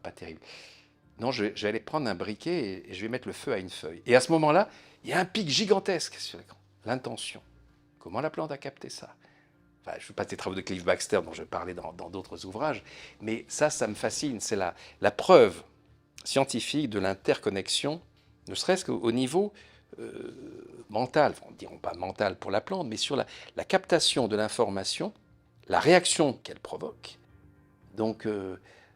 A: pas terrible. Non, je vais aller prendre un briquet et je vais mettre le feu à une feuille. Et à ce moment-là, il y a un pic gigantesque sur l'écran. L'intention. Comment la plante a capté ça? Enfin, je ne veux pas des travaux de Cliff Baxter dont je parlais dans d'autres ouvrages, mais ça me fascine. C'est la preuve scientifique de l'interconnexion, ne serait-ce qu'au niveau mental, enfin, dirons pas mental pour la plante, mais sur la captation de l'information, la réaction qu'elle provoque. Donc,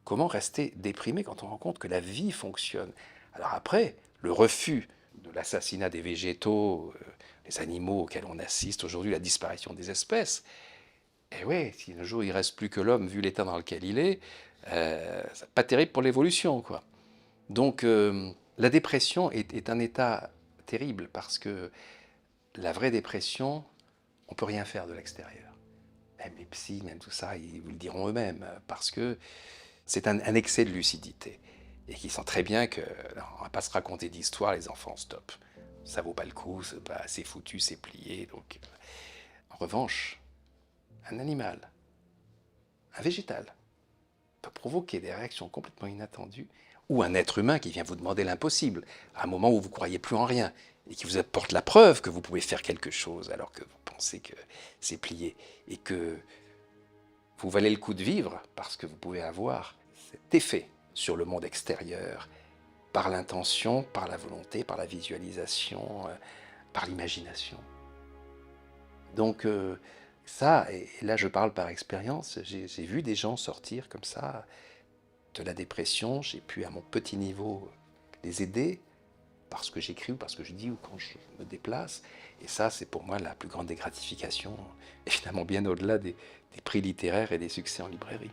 A: comment rester déprimé quand on rend compte que la vie fonctionne? Alors après, le refus de l'assassinat des végétaux, les animaux auxquels on assiste aujourd'hui, la disparition des espèces, et ouais, si un jour il ne reste plus que l'homme, vu l'état dans lequel il est, c'est pas terrible pour l'évolution, quoi. Donc, la dépression est un état terrible parce que la vraie dépression, on ne peut rien faire de l'extérieur. Même les psys, même tout ça, ils vous le diront eux-mêmes, parce que c'est un excès de lucidité. Et qu'ils sentent très bien que on ne va pas se raconter d'histoire, les enfants, stop. Ça vaut pas le coup, c'est foutu, c'est plié. Donc, en revanche, un animal, un végétal, peut provoquer des réactions complètement inattendues, ou un être humain qui vient vous demander l'impossible, à un moment où vous ne croyez plus en rien, et qui vous apporte la preuve que vous pouvez faire quelque chose, alors que vous pensez que c'est plié, et que vous valez le coup de vivre, parce que vous pouvez avoir cet effet sur le monde extérieur, par l'intention, par la volonté, par la visualisation, par l'imagination. Donc ça, et là je parle par expérience, j'ai vu des gens sortir comme ça de la dépression, j'ai pu à mon petit niveau les aider, parce que j'écris ou parce que je dis ou quand je me déplace. Et ça, c'est pour moi la plus grande des gratifications, évidemment bien au-delà des prix littéraires et des succès en librairie.